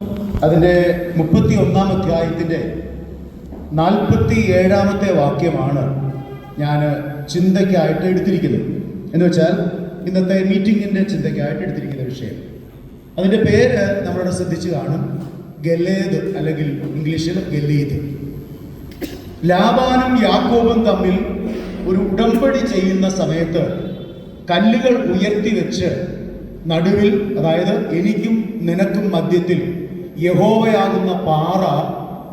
അതിൻ്റെ 31-ാം അധ്യായത്തിൻ്റെ 47-ാമത്തെ വാക്യമാണ് ഞാൻ ചിന്തയ്ക്കായിട്ട് എടുത്തിരിക്കുന്നത്. എന്ന് വെച്ചാൽ ഇന്നത്തെ മീറ്റിങ്ങിൻ്റെ ചിന്തയ്ക്കായിട്ട് എടുത്തിരിക്കുന്ന വിഷയം. അതിൻ്റെ പേര് നമ്മളിവിടെ ശ്രദ്ധിച്ച് കാണും, ഗലേദ്, അല്ലെങ്കിൽ ഇംഗ്ലീഷിൽ ഗലീദ്. ലാബാനും യാക്കോബും തമ്മിൽ ഒരു ഉടമ്പടി ചെയ്യുന്ന സമയത്ത് കല്ലുകൾ ഉയർത്തി വെച്ച് നടുവിൽ, അതായത് എനിക്കും നിനക്കും മധ്യത്തിൽ യഹോവയാകുന്ന പാറ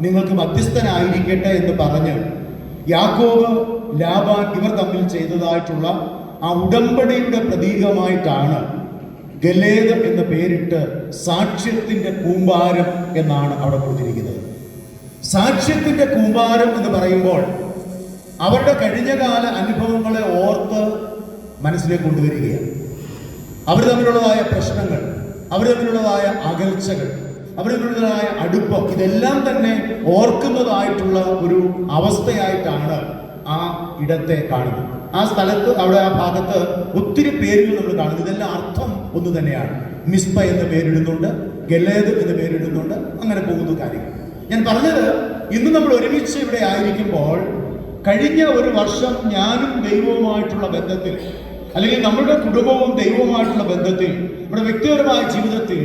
നിങ്ങൾക്ക് മധ്യസ്ഥനായിരിക്കട്ടെ എന്ന് പറഞ്ഞ് യാക്കോബ്, ലാബാൻ ഇവർ തമ്മിൽ ചെയ്തതായിട്ടുള്ള ആ ഉടമ്പടിയുടെ പ്രതീകമായിട്ടാണ് ഗലേദ് എന്ന പേരിട്ട് സാക്ഷ്യത്തിന്റെ കൂമ്പാരം എന്നാണ് അവിടെ കൊടുത്തിരിക്കുന്നത്. സാക്ഷ്യത്തിന്റെ കൂമ്പാരം എന്ന് പറയുമ്പോൾ അവരുടെ കഴിഞ്ഞകാല അനുഭവങ്ങളെ ഓർത്ത് മനസ്സിലേക്ക് കൊണ്ടുവരികയാണ്. അവർ തമ്മിലുള്ളതായ പ്രശ്നങ്ങൾ, അവർ തമ്മിലുള്ളതായ അകൽച്ചകൾ, അവർ തമ്മിലുള്ളതായ അടുപ്പം, ഇതെല്ലാം തന്നെ ഓർക്കുന്നതായിട്ടുള്ള ഒരു അവസ്ഥയായിട്ടാണ് ആ ഇടത്തെ കാണുന്നത്. ആ സ്ഥലത്ത്, അവിടെ ആ ഭാഗത്ത് ഒത്തിരി പേരുകൾ നമ്മൾ കാണുന്നു. ഇതെല്ലാം അർത്ഥം ഒന്ന് തന്നെയാണ്. മിസ്പ എന്ന പേരിടുന്നുണ്ട്, ഗലേദ് എന്ന പേരിടുന്നുണ്ട്, അങ്ങനെ പോകുന്ന കാര്യങ്ങൾ. ഞാൻ പറഞ്ഞത്, ഇന്ന് നമ്മൾ ഒരുമിച്ച് ഇവിടെ ആയിരിക്കുമ്പോൾ കഴിഞ്ഞ ഒരു വർഷം ഞാനും ദൈവവുമായിട്ടുള്ള ബന്ധത്തിൽ, അല്ലെങ്കിൽ നമ്മളുടെ കുടുംബവും ദൈവവുമായിട്ടുള്ള ബന്ധത്തിൽ, നമ്മുടെ വ്യക്തിപരമായ ജീവിതത്തിൽ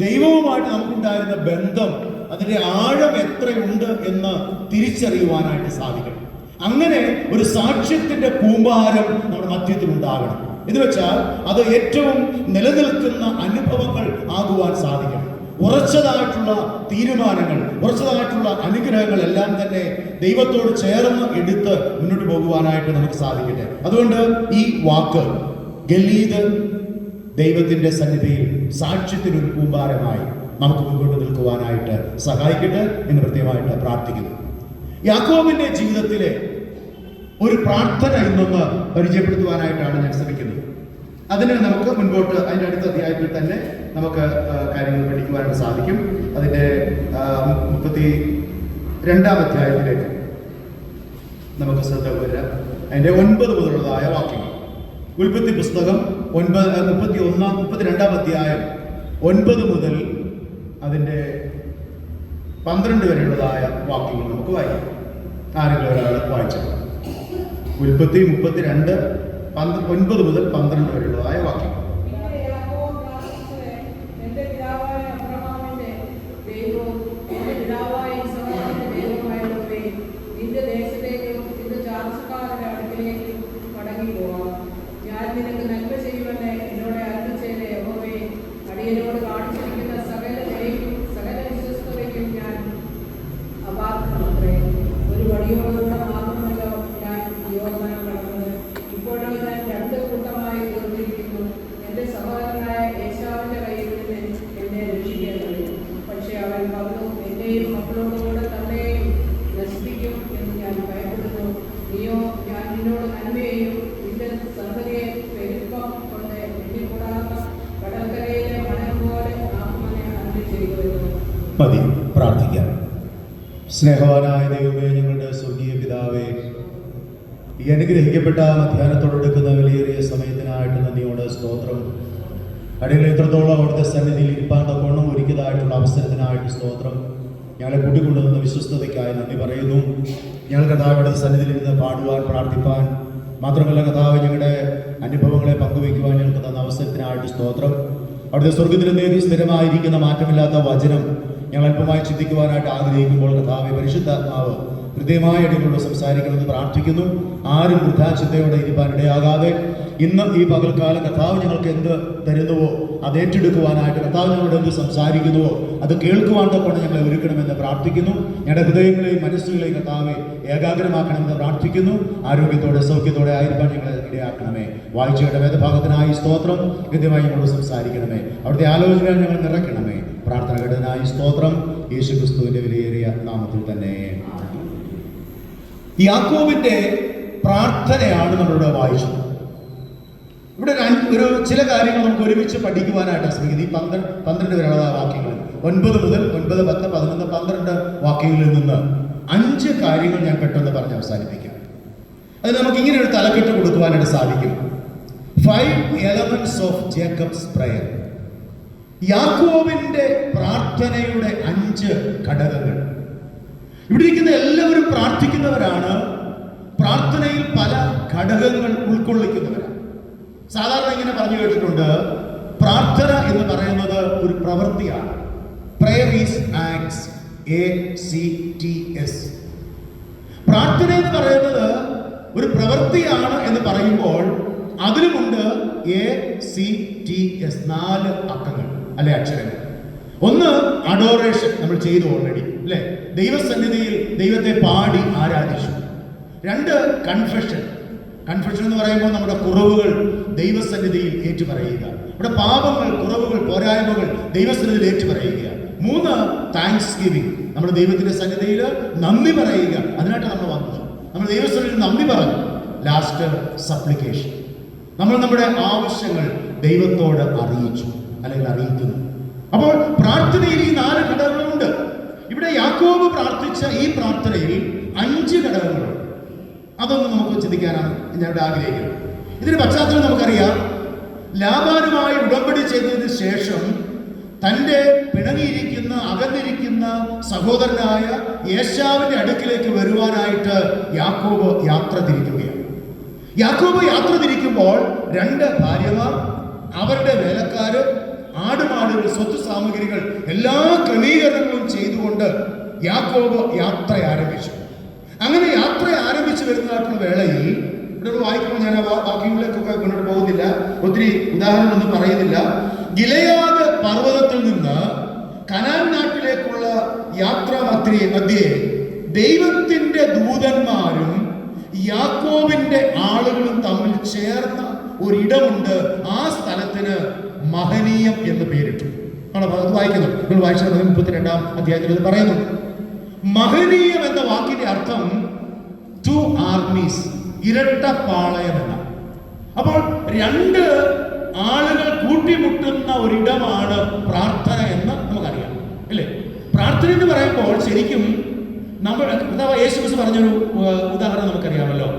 ദൈവവുമായിട്ട് നമുക്കുണ്ടായിരുന്ന ബന്ധം, അതിൻ്റെ ആഴം എത്രയുണ്ട് എന്ന് തിരിച്ചറിയുവാനായിട്ട് സാധിക്കണം. അങ്ങനെ ഒരു സാക്ഷ്യത്തിന്റെ കൂമ്പാരം നമ്മുടെ മധ്യത്തിൽ ഉണ്ടാകണം. എന്ന് വെച്ചാൽ അത് ഏറ്റവും നിലനിൽക്കുന്ന അനുഭവങ്ങൾ ആകുവാൻ സാധിക്കണം. ഉറച്ചതായിട്ടുള്ള തീരുമാനങ്ങൾ, ഉറച്ചതായിട്ടുള്ള അനുഗ്രഹങ്ങൾ എല്ലാം തന്നെ ദൈവത്തോട് ചേർന്ന് എടുത്ത് മുന്നോട്ട് പോകുവാനായിട്ട് നമുക്ക് സാധിക്കട്ടെ. അതുകൊണ്ട് ഈ വാക്ക് ഗലീദ് ദൈവത്തിന്റെ സന്നിധിയിൽ സാക്ഷ്യത്തിനൊരു കൂമ്പാരമായി നമുക്ക് മുന്നോട്ട് നിൽക്കുവാനായിട്ട് സഹായിക്കട്ടെ എന്ന് പ്രത്യേകമായിട്ട് പ്രാർത്ഥിക്കുന്നു. യാക്കോബിന്റെ ജീവിതത്തിലെ ഒരു പ്രാർത്ഥന ഇന്നൊന്ന് പരിചയപ്പെടുത്തുവാനായിട്ടാണ് ഞാൻ ശ്രമിക്കുന്നത്. അതിന് നമുക്ക് മുൻപോട്ട് അതിൻ്റെ അടുത്ത അധ്യായത്തിൽ തന്നെ നമുക്ക് കാര്യങ്ങൾ പഠിക്കുവാനായിട്ട് സാധിക്കും. അതിൻ്റെ 32-ാം അധ്യായത്തിലേക്ക് നമുക്ക് ശ്രദ്ധ വരാം. അതിൻ്റെ 9 മുതലുള്ളതായ വാക്യങ്ങൾ. ഉൽപ്പത്തി പുസ്തകം 32-ാം അധ്യായം 9 മുതൽ അതിൻ്റെ 12 വരെയുള്ളതായ വാക്യങ്ങൾ നമുക്ക് വായിക്കാം. ആരെങ്കിലും ഒരാൾ വായിച്ചത്? ഉൽപ്പത്തി 32, 9 മുതൽ 12 വരെയുള്ളതായ വാക്യം. മതി, പ്രാർത്ഥിക്കാം. സ്നേഹവാനായ ദൈവമേ, ഞങ്ങളുടെ സ്വർഗീയ പിതാവേ, ഈ അനുഗ്രഹിക്കപ്പെട്ട മധ്യാഹ്നത്തോടെടുക്കുന്ന വിലയേറിയ സമയത്തിനായിട്ട് നന്ദിയോടെ സ്തോത്രം. അടികളെ എത്രത്തോളം അവിടുത്തെ സന്നിധിയിൽ ഇരിപ്പാൻ തക്കോണം ഒരുക്കിയതായിട്ടുള്ള അവസരത്തിനായിട്ട് സ്തോത്രം. ഞങ്ങളെ കൂട്ടിക്കൊണ്ടുവന്ന വിശ്വസ്തതയ്ക്കായി നന്ദി പറയുന്നു. ഞങ്ങൾ കഥാവിടെ സന്നിധിയിൽ ഇരുന്ന് പാടുവാൻ, പ്രാർത്ഥിപ്പാൻ, മാത്രമല്ല കഥാവ് ഞങ്ങളുടെ അനുഭവങ്ങളെ പങ്കുവയ്ക്കുവാൻ ഞങ്ങൾക്ക് തന്ന അവസരത്തിനായിട്ട് സ്തോത്രം. അവിടുത്തെ സ്വർഗത്തിലെ നേടി സ്ഥിരമായിരിക്കുന്ന മാറ്റമില്ലാത്ത വചനം ഞങ്ങൾ അല്പമായി ചിന്തിക്കുവാനായിട്ട് ആഗ്രഹിക്കുമ്പോൾ കഥാവെ, പരിശുദ്ധാത്മാവ് ഹൃദയമായ അടികളോട് സംസാരിക്കണമെന്ന് പ്രാർത്ഥിക്കുന്നു. ആരും വൃദ്ധാചിന്തയോടെ ഇരിപ്പാൻ ഇടയാകാതെ ഇന്ന് ഈ പകൽക്കാലം കഥാവ് ഞങ്ങൾക്ക് എന്ത് തരുന്നുവോ അത് ഏറ്റെടുക്കുവാനായിട്ട്, കഥാവ് ഞങ്ങളോട് എന്ത് സംസാരിക്കുന്നുവോ അത് കേൾക്കുവാൻ കൊണ്ട് ഞങ്ങളെ ഒരുക്കണമെന്ന് പ്രാർത്ഥിക്കുന്നു. ഞങ്ങളുടെ ഹൃദയങ്ങളെയും മനസ്സുകളെയും കഥാവെ ഏകാഗ്രമാക്കണമെന്ന് പ്രാർത്ഥിക്കുന്നു. ആരോഗ്യത്തോടെ സൗഖ്യത്തോടെ ആയിരിക്കാൻ ഞങ്ങളെ ഇടയാക്കണമേ. വായിച്ചയുടെ വേദഭാഗത്തിനായി സ്തോത്രം. കൃത്യമായി ഞങ്ങളോട് സംസാരിക്കണമേ. അവിടുത്തെ ആലോചനകൾ ഞങ്ങൾ നിറയ്ക്കണമേ. പ്രാർത്ഥന ഘടനായി സ്തോത്രം. യേശുക്രിസ്തുവിന്റെ വിലയേറിയ നാമത്തിൽ തന്നെ. യാക്കോബിന്റെ പ്രാർത്ഥനയാണ് നമ്മളിവിടെ വായിച്ചത്. ഇവിടെ ഒരു ചില കാര്യങ്ങൾ നമുക്ക് ഒരുമിച്ച് പഠിക്കുവാനായിട്ട് ശ്രമിക്കുന്നത്. ഈ 12 വരെയുള്ള വാക്യങ്ങൾ, 9 മുതൽ 9, 10, 11, 12 വാക്യങ്ങളിൽ നിന്ന് 5 കാര്യങ്ങൾ ഞാൻ പെട്ടെന്ന് പറഞ്ഞ് അവസാനിപ്പിക്കാം. അത് നമുക്ക് ഇങ്ങനെ ഒരു തലക്കെട്ട് കൊടുക്കുവാനായിട്ട് സാധിക്കും. 5 elements of Jacob's prayer. യാക്കോബിന്റെ പ്രാർത്ഥനയുടെ 5 ഘടകങ്ങൾ. ഇവിടെ ഇരിക്കുന്ന എല്ലാവരും പ്രാർത്ഥിക്കുന്നവരാണ്, പ്രാർത്ഥനയിൽ പല ഘടകങ്ങൾ ഉൾക്കൊള്ളിക്കുന്നവരാണ്. സാധാരണ ഇങ്ങനെ പറഞ്ഞു കേട്ടിട്ടുണ്ട്, പ്രാർത്ഥന എന്ന് പറയുന്നത് ഒരു പ്രവൃത്തിയാണ്. Prayer is acts, ACTS. പ്രാർത്ഥന എന്ന് പറയുന്നത് ഒരു പ്രവൃത്തിയാണ് എന്ന് പറയുമ്പോൾ അതിലുമുണ്ട് ACTS, 4 അക്കങ്ങൾ അല്ലെ അക്ഷരങ്ങൾ. ഒന്ന് അഡോറേഷൻ, നമ്മൾ ചെയ്തു ഓൾറെഡി അല്ലെ, ദൈവസന്നിധിയിൽ ദൈവത്തെ പാടി ആരാധിച്ചു. 2 കൺഫെഷൻ. കൺഫെഷൻ എന്ന് പറയുമ്പോൾ നമ്മുടെ കുറവുകൾ ദൈവസന്നിധിയിൽ ഏറ്റുപറയുക, നമ്മുടെ പാപങ്ങൾ, കുറവുകൾ, പോരായ്മകൾ ദൈവസന്നിധിയിൽ ഏറ്റുപറയുക. 3 താങ്ക്സ് ഗിവിംഗ്, നമ്മുടെ ദൈവത്തിന്റെ സന്നിധിയിൽ നന്ദി പറയുക. അതിനായിട്ട് നമ്മൾ വന്നത്, നമ്മൾ ദൈവസന്നിധിയിൽ നന്ദി പറഞ്ഞു. ലാസ്റ്റ് സപ്ലിക്കേഷൻ, നമ്മൾ നമ്മുടെ ആവശ്യങ്ങൾ ദൈവത്തോട് അറിയിച്ചു അല്ലെങ്കിൽ അറിയിക്കുന്നു. അപ്പോൾ പ്രാർത്ഥനയിൽ ഈ 4 ഘടകങ്ങളുണ്ട്. ഇവിടെ യാക്കോബ് പ്രാർത്ഥിച്ച ഈ പ്രാർത്ഥനയിൽ 5 ഘടകങ്ങളുണ്ട്. അതൊന്നും നമുക്ക് ചിന്തിക്കാനാണ് ഞാൻ ആഗ്രഹിക്കുന്നത്. ഇതിന്റെ പശ്ചാത്തലം നമുക്കറിയാം. ലാബാനുമായി ഉടമ്പടി ചെയ്തതിന് ശേഷം തൻ്റെ പിണങ്ങിയിരിക്കുന്ന, അകന്നിരിക്കുന്ന സഹോദരനായ ഏശാവിന്റെ അടുക്കിലേക്ക് വരുവാനായിട്ട് യാക്കോബ് യാത്ര തിരിക്കുകയാണ്. യാക്കോബ് യാത്ര തിരിക്കുമ്പോൾ 2 ഭാര്യമാർ, അവരുടെ വേലക്കാര്, ആടുമാടുകൾ, സ്വത്ത് സാമഗ്രികൾ, എല്ലാ ക്രമീകരണങ്ങളും ചെയ്തുകൊണ്ട് യാക്കോബ് യാത്ര ആരംഭിച്ചു. അങ്ങനെ യാത്ര ആരംഭിച്ചു വരുന്നതായിട്ടുള്ള വേളയിൽ ഇവിടെ വായിക്കുമ്പോൾ ഞാൻ വാക്യങ്ങളിലേക്കൊക്കെ മുന്നോട്ട് പോകുന്നില്ല, ഒത്തിരി ഉദാഹരണമൊന്നും പറയുന്നില്ല. ഗിലെയാദ് പർവ്വതത്തിൽ നിന്ന് കനാൻ നാട്ടിലേക്കുള്ള യാത്രാ മധ്യേ ദൈവത്തിന്റെ ദൂതന്മാരും യാക്കോബിന്റെ ആളുകളും തമ്മിൽ ചേർന്ന ഒരിടമുണ്ട്. ആ സ്ഥലത്തിന് മഹനീയം എന്ന് പേരിട്ടു. അത് വായിക്കുന്നു, നിങ്ങൾ വായിച്ചാൽ 32-ാം അധ്യായത്തിൽ ഇത് പറയുന്നു. മഹനീയം എന്ന വാക്കിന്റെ അർത്ഥം 2 ആർമീസ്, ഇരട്ടപ്പാളയം എന്നാണ്. അപ്പോൾ 2 ആളുകൾ കൂട്ടിമുട്ടുന്ന ഒരിടമാണ് പ്രാർത്ഥന എന്ന് നമുക്കറിയാം അല്ലേ. പ്രാർത്ഥന എന്ന് പറയുമ്പോൾ ശരിക്കും നമ്മൾ യേശുക്രിസ്തു പറഞ്ഞൊരു ഉദാഹരണം നമുക്കറിയാമല്ലോ.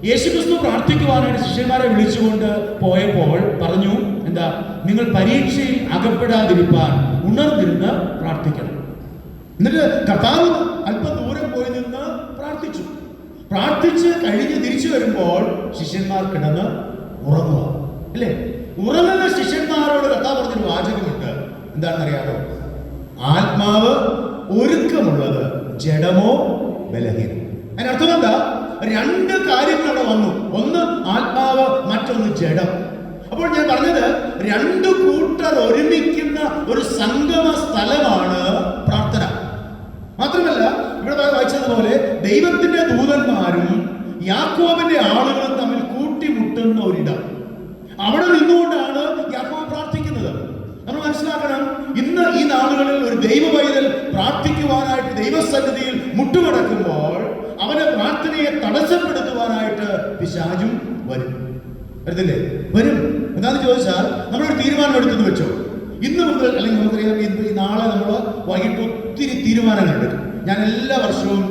യേശുക്രിസ്തു പ്രാർത്ഥിക്കുവാനായിട്ട് ശിഷ്യന്മാരെ വിളിച്ചുകൊണ്ട് പോയപ്പോൾ പറഞ്ഞു, എന്താ, നിങ്ങൾ പരീക്ഷയിൽ അകപ്പെടാതിരിക്കാൻ ഉണർന്നിരുന്ന് പ്രാർത്ഥിക്കണം. എന്നിട്ട് കർത്താവ് അല്പം ദൂരം പോയി നിന്ന് പ്രാർത്ഥിച്ചു. പ്രാർത്ഥിച്ച് കഴിഞ്ഞ് തിരിച്ചു വരുമ്പോൾ ശിഷ്യന്മാർ കിടന്ന് ഉറങ്ങുക അല്ലേ. ഉറങ്ങുന്ന ശിഷ്യന്മാരോട് കർത്താവ് പറഞ്ഞൊരു വാചകമുണ്ട്, എന്താണെന്നറിയാമോ? ആത്മാവ് ഒരുക്കമുള്ളത്, ജഡമോ ബലഹീനം. അതിനർത്ഥം എന്താ? 2 കാര്യങ്ങൾ അവിടെ വന്നു. ഒന്ന് ആത്മാവ്, മറ്റൊന്ന് ജഡം. അപ്പോൾ ഞാൻ പറഞ്ഞത് 2 കൂട്ടർ ഒരുമിക്കുന്ന ഒരു സംഗമ സ്ഥലമാണ് പ്രാർത്ഥന. മാത്രമല്ല ഇവിടെ വായിച്ചതുപോലെ ദൈവത്തിന്റെ ദൂതന്മാരും യാക്കോബിന്റെ ആളുകളും തമ്മിൽ കൂട്ടിമുട്ടുന്ന ഒരിടം. അവിടെ നിന്നുകൊണ്ടാണ് യാക്കോബ് പ്രാർത്ഥിക്കുന്നത്. നമ്മൾ മനസ്സിലാക്കണം, ഇന്ന് ഈ നാളുകളിൽ ഒരു ദൈവ പൈതൽ പ്രാർത്ഥിക്കുവാനായിട്ട് ദൈവസന്നിധിയിൽ മുട്ടുമടക്കുമ്പോൾ അവന്റെ പ്രാർത്ഥനയെ തടസ്സപ്പെടുത്തുവാനായിട്ട് പിശാചും വരും. വരുന്നില്ലേ? വരും. എന്താണെന്ന് ചോദിച്ചാൽ, നമ്മളൊരു തീരുമാനം എടുത്തെന്ന് വെച്ചോ, ഇന്ന് മുതൽ, അല്ലെങ്കിൽ നമുക്കറിയാം ഈ നാളെ നമ്മൾ വൈകിട്ട് ഒത്തിരി തീരുമാനങ്ങൾ എടുക്കും. ഞാൻ എല്ലാ വർഷവും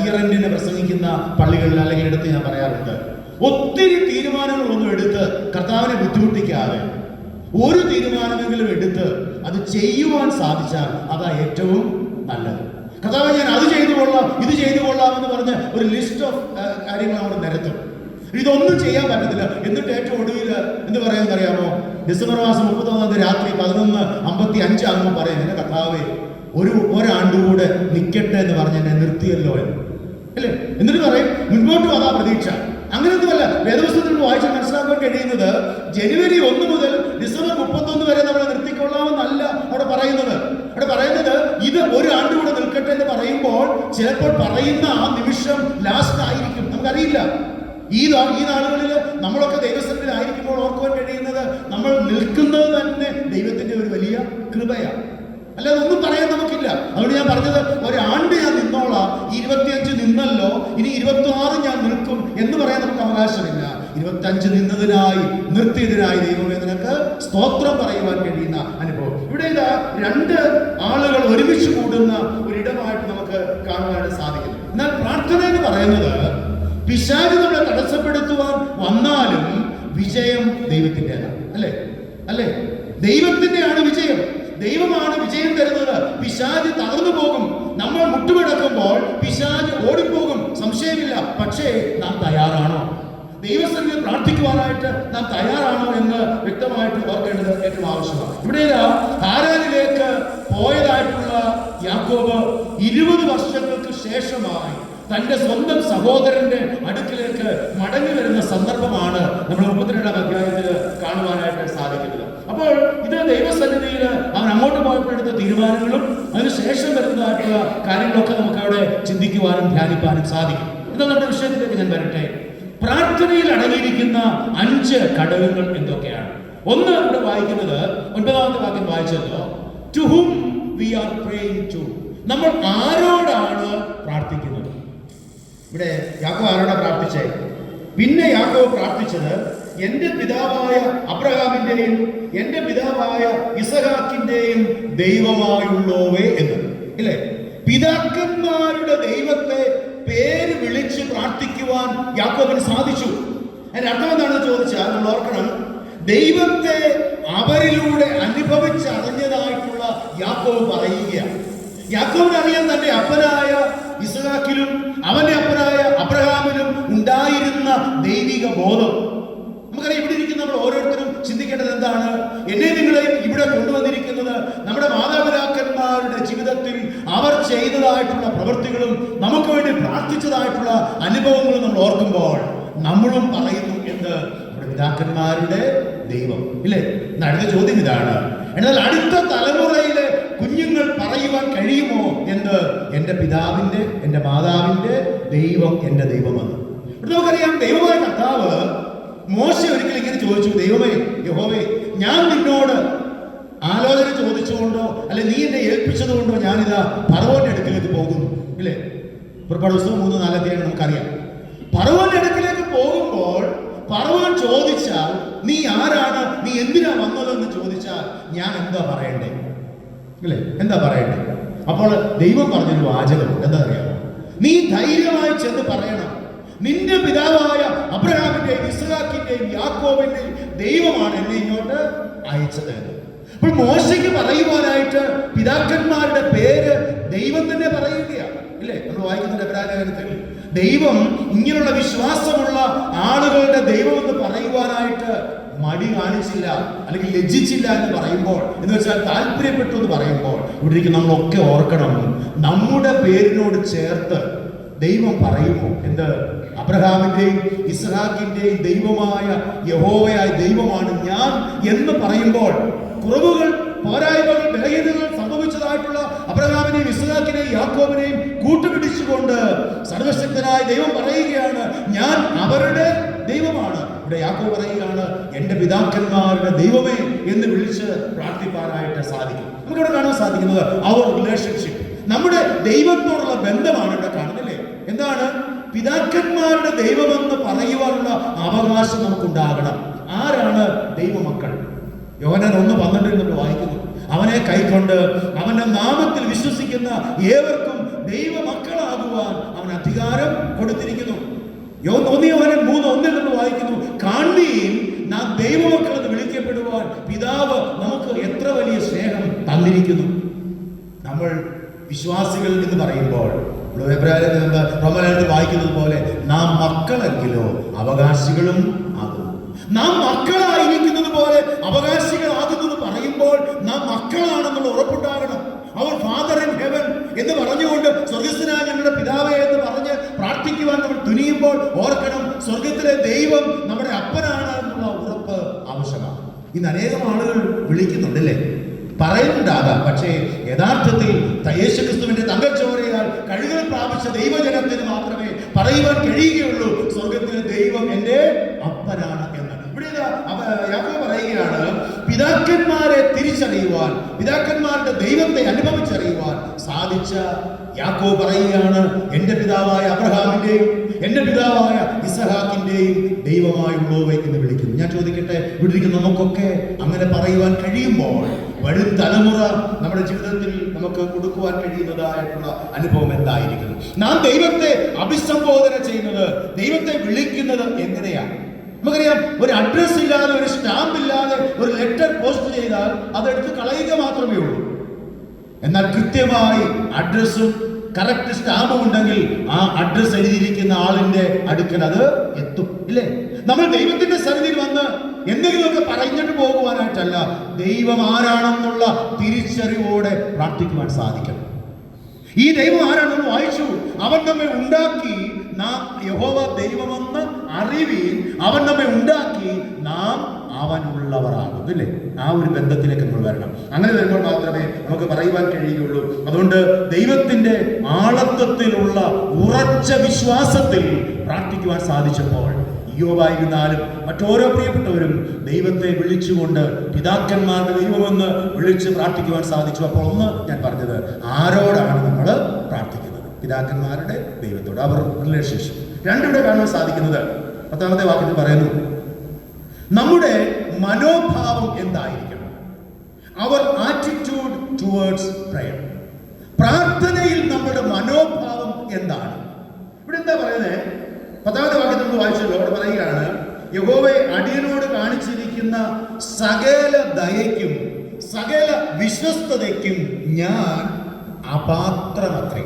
ഇയർ എൻഡിന് പ്രസംഗിക്കുന്ന പള്ളികളിൽ അല്ലെങ്കിൽ എടുത്ത് ഞാൻ പറയാറുണ്ട്, ഒത്തിരി തീരുമാനങ്ങളൊന്നും എടുത്ത് കർത്താവിനെ ബുദ്ധിമുട്ടിക്കാതെ ഒരു തീരുമാനമെങ്കിലും എടുത്ത് അത് ചെയ്യുവാൻ സാധിച്ചാൽ അതാ ഏറ്റവും നല്ലത്. കർത്താവ് ഞാൻ അത് ചെയ്തു കൊള്ളാം, ഇത് ചെയ്തു കൊള്ളാം എന്ന് പറഞ്ഞ് ഒരു ലിസ്റ്റ് ഓഫ് കാര്യങ്ങൾ അവിടെ നിരത്തും. ഇതൊന്നും ചെയ്യാൻ പറ്റത്തില്ല. എന്നിട്ട് ഏറ്റവും ഒടുവിൽ എന്ത് പറയാമെന്ന് അറിയാമോ? ഡിസംബർ മാസം 31 രാത്രി 11:55 ആകുമ്പോൾ പറയും, എന്റെ കർത്താവേ, ഒരാണ്ടുകൂടെ നിൽക്കട്ടെ എന്ന് പറഞ്ഞ് എന്നെ നിർത്തിയല്ലോ അല്ലേ. എന്നിട്ട് പറയും മുൻപോട്ട് വന്നാ പ്രതീക്ഷ. അങ്ങനെയൊന്നുമല്ല. വേദപുസ്തകത്തിൽ വായിച്ച് മനസ്സിലാക്കാൻ കഴിയുന്നത് ജനുവരി 1 മുതൽ ഡിസംബർ 31 വരെ നമ്മളെ നിർത്തിക്കൊള്ളാമെന്നല്ല അവിടെ പറയുന്നത്. അവിടെ പറയുന്നത് ഇത് ഒരാണ്ടുകൂടെ നിൽക്കട്ടെ എന്ന് പറയുമ്പോൾ ചിലപ്പോൾ പറയുന്ന ആ നിമിഷം ലാസ്റ്റ് ആയിരിക്കും, നമുക്കറിയില്ല. ഈ നാളുകളിൽ നമ്മളൊക്കെ ദൈവസന്നിധിയിൽ ആയിരിക്കുമ്പോൾ ഓർക്കുവാൻ കഴിയുന്നത് നമ്മൾ നിൽക്കുന്നത് തന്നെ ദൈവത്തിന്റെ ഒരു വലിയ കൃപയാണ്. അല്ലാതെ ഒന്നും പറയാൻ നമുക്കില്ല. അതുകൊണ്ട് ഞാൻ പറഞ്ഞത്, ഒരാണ്ട് ഞാൻ നിന്നോളാം, 25 നിന്നല്ലോ, ഇനി 26 ഞാൻ നിൽക്കും എന്ന് പറയാൻ നമുക്ക് അവകാശമില്ല. 25 നിന്നതിനായി, നിർത്തിയതിനായി ദൈവമേ നിനക്ക് സ്തോത്രം പറയുവാൻ കഴിയുന്ന അനുഭവം. ഇവിടെ ഇതാ 2 ആളുകൾ ഒരുമിച്ച് കൂടുന്ന ഒരിടമായിട്ട് നമുക്ക് കാണുവാനായിട്ട് സാധിക്കുന്നു. എന്നാൽ പ്രാർത്ഥന എന്ന് പറയുന്നത് പിശാച് നമ്മളെ തടസ്സപ്പെടുത്തുവാൻ വന്നാലും വിജയം ദൈവത്തിൻ്റെതാണ്. അല്ലേ? ദൈവത്തിൻ്റെയാണ് വിജയം. പിശാച് തകർന്നു പോകും. നമ്മൾ മുട്ടുമടക്കുമ്പോൾ പിശാച് ഓടിപ്പോകും, സംശയമില്ല. പക്ഷേ നാം തയ്യാറാണോ? ദൈവസന്നിധിയിൽ പ്രാർത്ഥിക്കുവാനായിട്ട് നാം തയ്യാറാണോ എന്ന് വ്യക്തമായിട്ട് ഓർക്കേണ്ടത് ഏറ്റവും ആവശ്യമാണ്. ഇവിടെ ഹാരാനിലേക്ക് പോയതായിട്ടുള്ള യാക്കോബ് 20 വർഷങ്ങൾക്ക് ശേഷമായി തന്റെ സ്വന്തം സഹോദരന്റെ അടുക്കിലേക്ക് മടങ്ങി വരുന്ന സന്ദർഭമാണ് നമ്മൾ 32-ാം അധ്യായത്തിൽ കാണുവാനായിട്ട് സാധിക്കുന്നത്. അപ്പോൾ ഇത് ദൈവസന്നിധിയിൽ അവൻ അങ്ങോട്ട് പോയപ്പോഴെടുത്ത തീരുമാനങ്ങളും അതിനുശേഷം വരുന്നതായിട്ടുള്ള കാര്യങ്ങളൊക്കെ നമുക്ക് അവിടെ ചിന്തിക്കുവാനും ധ്യാനിക്കാനും സാധിക്കും. എന്നാൽ നമ്മുടെ വിഷയത്തിലേക്ക് ഞാൻ വരട്ടെ. പ്രാർത്ഥനയിൽ അടങ്ങിയിരിക്കുന്ന 5 ഘടകങ്ങൾ എന്തൊക്കെയാണ്? ഒന്ന് ഇവിടെ വായിക്കുന്നത് 9-ാമത്തെ വാക്യം വായിച്ചല്ലോ, to whom we are praying to. നമ്മൾ ആരോടാണ് പ്രാർത്ഥിക്കുന്നത്? ഇവിടെ യാക്കോബ് ആരോടാ പ്രാർത്ഥിച്ചേ? പിന്നെ യാക്കോബ് പ്രാർത്ഥിച്ചത് എന്റെ പിതാവായ അബ്രഹാമിന്റെയും എന്റെ പിതാവായ ഇസഹാക്കിന്റെയും ദൈവമായുള്ളോവേ എന്ന്, ഇല്ലേ? പിതാക്കന്മാരുടെ ദൈവത്തെ പേര് വിളിച്ച് പ്രാർത്ഥിക്കുവാൻ യാക്കോബിന് സാധിച്ചു. അതിന്റെ അർത്ഥം എന്താണെന്ന് ചോദിച്ചാൽ നമ്മൾ ഓർക്കണം, ദൈവത്തെ അവരിലൂടെ അനുഭവിച്ചറിഞ്ഞതായിട്ടുള്ള യാക്കോബ് പറയുകയാണ്. യാക്കോബിന് അറിയാൻ തന്റെ അപ്പനായ ഇസ്ഹാക്കിലും അവന്റെ അപ്പനായ അബ്രഹാമിലും ഉണ്ടായിരുന്ന ദൈവിക ബോധം. നമുക്കറിയാം, ഇവിടെ ഇരിക്കുന്ന നമ്മൾ ഓരോരുത്തരും ചിന്തിക്കേണ്ടത് എന്താണ്? എന്നെ നിങ്ങളെയും ഇവിടെ കൊണ്ടുവന്നിരിക്കുന്നത് നമ്മുടെ മാതാപിതാക്കന്മാരുടെ ജീവിതത്തിൽ അവർ ചെയ്തതായിട്ടുള്ള പ്രവൃത്തികളും നമുക്ക് വേണ്ടി പ്രാർത്ഥിച്ചതായിട്ടുള്ള അനുഭവങ്ങളും നമ്മൾ ഓർക്കുമ്പോൾ നമ്മളും പറയുന്നു എന്ത്? നമ്മുടെ പിതാക്കന്മാരുടെ ദൈവം, ഇല്ലേ? അടുത്ത ചോദ്യം ഇതാണ്, എന്നാൽ അടുത്ത തലമുറയിലെ കുഞ്ഞുങ്ങൾ പറയുവാൻ കഴിയുമോ എന്ത്? എന്റെ പിതാവിന്റെ എന്റെ മാതാവിന്റെ ദൈവം എന്റെ ദൈവമെന്ന്. നമുക്കറിയാം, ദൈവമായ കർത്താവ് മോശെ ഒരിക്കലും ഇങ്ങനെ ചോദിച്ചു, ദൈവമേ യഹോവേ, ഞാൻ നിന്നോട് ആലോചന ചോദിച്ചുകൊണ്ടോ അല്ലെ നീ എന്നെ ഏൽപ്പിച്ചതുകൊണ്ടോ ഞാനിതാ ഫറവോന്റെ അടുക്കിലേക്ക് പോകുന്നു, ഇല്ലേ? പുറപ്പാട് പുസ്തകം 3-4 നമുക്കറിയാം. ഫറവോന്റെ അടുക്കിലേക്ക് പോകുമ്പോൾ ഫറവോൻ ചോദിച്ചാൽ നീ ആരാണ്, നീ എന്തിനാ വന്നതെന്ന് ചോദിച്ചാൽ ഞാൻ എന്താ പറയണ്ടേ, ഇല്ലേ? എന്താ പറയണ്ടേ? അപ്പോൾ ദൈവം പറഞ്ഞൊരു വാചകം എന്താ അറിയാമോ? നീ ധൈര്യമായി ചെന്ന് പറയണം, നിന്റെ പിതാവായ അബ്രഹാമിന്റെയും ഇസ്ഹാക്കിന്റെയും യാക്കോബിന്റെയും ദൈവമാണ് എന്നെ ഇങ്ങോട്ട് അയച്ചത്. അപ്പോൾ മോശയ്ക്ക് പറയുവാനായിട്ട് പിതാക്കന്മാരുടെ പേര് ദൈവം തന്നെ പറയുകയാണ്, ഇല്ലേ? നമ്മൾ വായിക്കുന്ന എബ്രായലേഖനത്തിൽ ദൈവം ഇങ്ങനെയുള്ള വിശ്വാസമുള്ള ആളുകളുടെ ദൈവം എന്ന് പറയുവാനായിട്ട് മടി കാണിച്ചില്ല, അല്ലെങ്കിൽ ലജ്ജിച്ചില്ല എന്ന് പറയുമ്പോൾ, എന്ന് വെച്ചാൽ താല്പര്യപ്പെട്ടു എന്ന് പറയുമ്പോൾ, ഇവിടെ നമ്മളൊക്കെ ഓർക്കണം, നമ്മുടെ പേരിനോട് ചേർത്ത് ദൈവം പറയുമോ എന്ത്? അബ്രഹാമിന്റെയും ഇസ്ഹാക്കിന്റെയും ദൈവമായ യഹോവയായ ദൈവമാണ് ഞാൻ എന്ന് പറയുമ്പോൾ കുറവുകൾ, പോരായ്മകൾ, ബലഹീനതകൾ സംഭവിച്ചതായിട്ടുള്ള അബ്രഹാമിനെയും ഇസ്ഹാക്കിനെയും യാക്കോബിനെയും കൂട്ടുപിടിച്ചുകൊണ്ട് സർവശക്തനായ ദൈവം പറയുകയാണ്, ഞാൻ അവരുടെ ദൈവമാണ്. ഇവിടെ യാക്കോബ് പറയുകയാണ്, എന്റെ പിതാക്കന്മാരുടെ ദൈവമേ എന്ന് വിളിച്ച് പ്രാർത്ഥിക്കാനായിട്ട് സാധിക്കും. നമുക്കിവിടെ കാണാൻ സാധിക്കുന്നത് അവർ റിലേഷൻഷിപ്പ്, നമ്മുടെ ദൈവത്തോടുള്ള ബന്ധമാണ് ഇവിടെ കാണുന്നില്ലേ? എന്താണ്? പിതാക്കന്മാരുടെ ദൈവമെന്ന് പറയുവാനുള്ള അവകാശം നമുക്കുണ്ടാകണം. ആരാണ് ദൈവമക്കൾ? യോഹന്നാൻ 1:12 നമ്മൾ വായിക്കുന്നു, അവനെ കൈക്കൊണ്ട് അവന്റെ നാമത്തിൽ വിശ്വസിക്കുന്ന ഏവർക്കും ദൈവമക്കളാകുവാൻ അവൻ അധികാരം കൊടുത്തിരിക്കുന്നു. യോഹന്നാൻ 3:1 നമ്മൾ വായിക്കുന്നു, കാണുകയും നാം ദൈവമക്കൾ എന്ന് വിളിക്കപ്പെടുവാൻ പിതാവ് നമുക്ക് എത്ര വലിയ സ്നേഹം തന്നിരിക്കുന്നു. നമ്മൾ വിശ്വാസികൾ എന്ന് പറയുമ്പോൾ റോമലേഖനത്തിൽ വായിക്കുന്നത് പോലെ നാം മക്കളെങ്കിലോ അവകാശികളും ആകുന്നു. നാം മക്കളായിരിക്കുന്നത് പോലെ അവകാശികളാകുന്നത് പറയുമ്പോൾ നാം മക്കളാണെന്നുള്ള ഉറപ്പുണ്ടാകണം. അവർ ഫാദർ ഇൻ ഹെവൻ എന്ന് പറഞ്ഞുകൊണ്ട് സ്വർഗസ്ഥനായ ഞങ്ങളുടെ പിതാവേ എന്ന് പറഞ്ഞ് പ്രാർത്ഥിക്കുവാൻ നമ്മൾ തുനിയുമ്പോൾ ഓർക്കണം, സ്വർഗത്തിലെ ദൈവം നമ്മുടെ അപ്പനാണ് എന്നുള്ള ഉറപ്പ് ആവശ്യമാണ്. ഇന്ന് അനേകം ആളുകൾ വിളിക്കുന്നുണ്ടല്ലേ, പറയുന്നുണ്ടാകാം, പക്ഷേ യഥാർത്ഥത്തിൽ യേശുക്രിസ്തുവിന്റെ തങ്കച്ചോരയാൽ കഴുകൽ പ്രാപിച്ച ദൈവജനത്തിന് മാത്രമേ പറയുവാൻ കഴിയുകയുള്ളൂ, സ്വർഗത്തിലെ ദൈവം എന്റെ അപ്പനാണ് എന്ന്. ഇവിടെ യാക്കോബ് പറയുകയാണ്, പിതാക്കന്മാരെ തിരിച്ചറിയുവാൻ, പിതാക്കന്മാരുടെ ദൈവത്തെ അനുഭവിച്ചറിയുവാൻ സാധിച്ച യാക്കോബ് പറയുകയാണ്, എന്റെ പിതാവായ അബ്രഹാമിന്റെയും എന്റെ പിതാവായ ഇസഹാക്കിന്റെയും ദൈവമായുള്ളവേ എന്ന് വിളിക്കുന്നു. ഞാൻ ചോദിക്കട്ടെ, ഇവിടെ ഇരിക്കുന്ന നമുക്കൊക്കെ അങ്ങനെ പറയുവാൻ കഴിയുമ്പോൾ വരും തലമുറ നമ്മുടെ ജീവിതത്തിൽ നമുക്ക് കൊടുക്കുവാൻ കഴിയുന്നതായിട്ടുള്ള അനുഭവം എന്തായിരിക്കുന്നു? നാം ദൈവത്തെ അഭിസംബോധന ചെയ്യുന്നത്, ദൈവത്തെ വിളിക്കുന്നത് എങ്ങനെയാണ്? നമുക്കറിയാം, ഒരു അഡ്രസ് ഇല്ലാതെ, ഒരു സ്റ്റാമ്പ് ഇല്ലാതെ ഒരു ലെറ്റർ പോസ്റ്റ് ചെയ്താൽ അതെടുത്ത് കളയുക മാത്രമേ ഉള്ളൂ. എന്നാൽ കൃത്യമായി അഡ്രസ്സും കറക്റ്റ് സ്റ്റാമ്പും ഉണ്ടെങ്കിൽ ആ അഡ്രസ് എഴുതിയിരിക്കുന്ന ആളിന്റെ അടുക്കൽ അത് എത്തും, ഇല്ലേ? നമ്മൾ ദൈവത്തിന്റെ സന്നിധിയിൽ വന്ന് എന്തെങ്കിലുമൊക്കെ പറഞ്ഞിട്ട് പോകുവാനായിട്ടല്ല, ദൈവം ആരാണെന്നുള്ള തിരിച്ചറിവോടെ പ്രാർത്ഥിക്കുവാൻ സാധിക്കണം. ഈ ദൈവം ആരാണെന്ന് വായിച്ചു. അവൻ നമ്മെ ഉണ്ടാക്കി, നാം യഹോവ ദൈവമെന്ന് അറിവീൻ. അവൻ നമ്മെ ഉണ്ടാക്കി, നാം അവനുള്ളവരാകും, ഇല്ലേ? ആ ഒരു ബന്ധത്തിലേക്ക് നമ്മൾ വരണം. അങ്ങനെ വരുമ്പോൾ മാത്രമേ നമുക്ക് പറയുവാൻ കഴിയുകയുള്ളൂ. അതുകൊണ്ട് ദൈവത്തിന്റെ ആളത്വത്തിലുള്ള ഉറച്ച വിശ്വാസത്തിൽ പ്രാർത്ഥിക്കുവാൻ സാധിച്ചപ്പോൾ യോബായിരുന്നാലും മറ്റോരോ പ്രിയപ്പെട്ടവരും ദൈവത്തെ വിളിച്ചുകൊണ്ട് പിതാക്കന്മാരുടെ ദൈവമെന്ന് വിളിച്ച് പ്രാർത്ഥിക്കുവാൻ സാധിച്ചു. അപ്പോൾ ഒന്ന് ഞാൻ പറഞ്ഞത്, ആരോടാണ് നമ്മൾ പ്രാർത്ഥിക്കുന്നത്? പിതാക്കന്മാരുടെ ദൈവത്തോട്, അവർ റിലേഷൻഷിപ്പ്. രണ്ടിവിടെ കാണാൻ സാധിക്കുന്നത് 10ാമത്തെ വാക്യത്തിൽ പറയുന്നു, നമ്മുടെ മനോഭാവം എന്തായിരിക്കണം? Our attitude towards prayer. പ്രാർത്ഥനയിൽ നമ്മുടെ മനോഭാവം എന്താണ്? ഇവിടെ എന്താ പറയുന്നത്? 10ാമത്തെ വാക്യത്തിൽ നമ്മൾ വായിച്ചല്ലോ. അവിടെ പറയുകയാണ്, യഹോവയെ അടിയനോട് കാണിച്ചിരിക്കുന്ന സകല ദയയ്ക്കും സകല വിശ്വസ്തതയ്ക്കും ഞാൻ അപാത്രമത്രേ.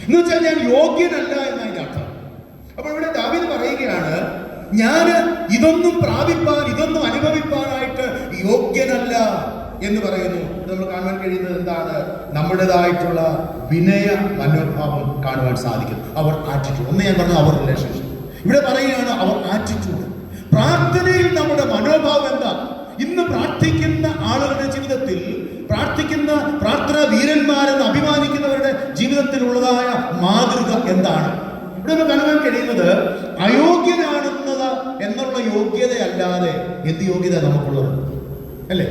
എന്ന് വെച്ചാൽ ഞാൻ യോഗ്യനല്ല എന്നതിന്റെ അർത്ഥം. അപ്പോൾ ഇവിടെ ദാവീദ് പറയുകയാണ്, ഞാൻ ഇതൊന്നും പ്രാപിപ്പാൻ, ഇതൊന്നും അനുഭവിപ്പാനായിട്ട് യോഗ്യനല്ല എന്ന് പറയുന്നു. നമ്മൾ കാണാൻ കഴിയുന്നത് എന്താണ്? നമ്മുടേതായിട്ടുള്ള വിനയ മനോഭാവം കാണുവാൻ സാധിക്കും. Our attitude. ഒന്ന് ഞാൻ പറഞ്ഞു, അവർ റിലേഷൻഷിപ്പ്. ഇവിടെ പറയുകയാണ് അവർ ആറ്റിറ്റ്യൂഡ്. പ്രാർത്ഥനയിൽ നമ്മുടെ മനോഭാവം എന്താ? ഇന്ന് പ്രാർത്ഥിക്കുന്ന ആളുകളുടെ ജീവിതത്തിൽ, പ്രാർത്ഥിക്കുന്ന പ്രാർത്ഥനാ വീരന്മാരെന്ന് അഭിമാനിക്കുന്നവരുടെ ജീവിതത്തിലുള്ളതായ മാതൃക എന്താണ്? ഇവിടെ നമുക്ക് കാണുവാൻ കഴിയുന്നത്, അയോഗ്യനാണെന്നത് എന്നുള്ള യോഗ്യതയല്ലാതെ എന്ത് യോഗ്യത നമുക്കുള്ളത്, അല്ലേ?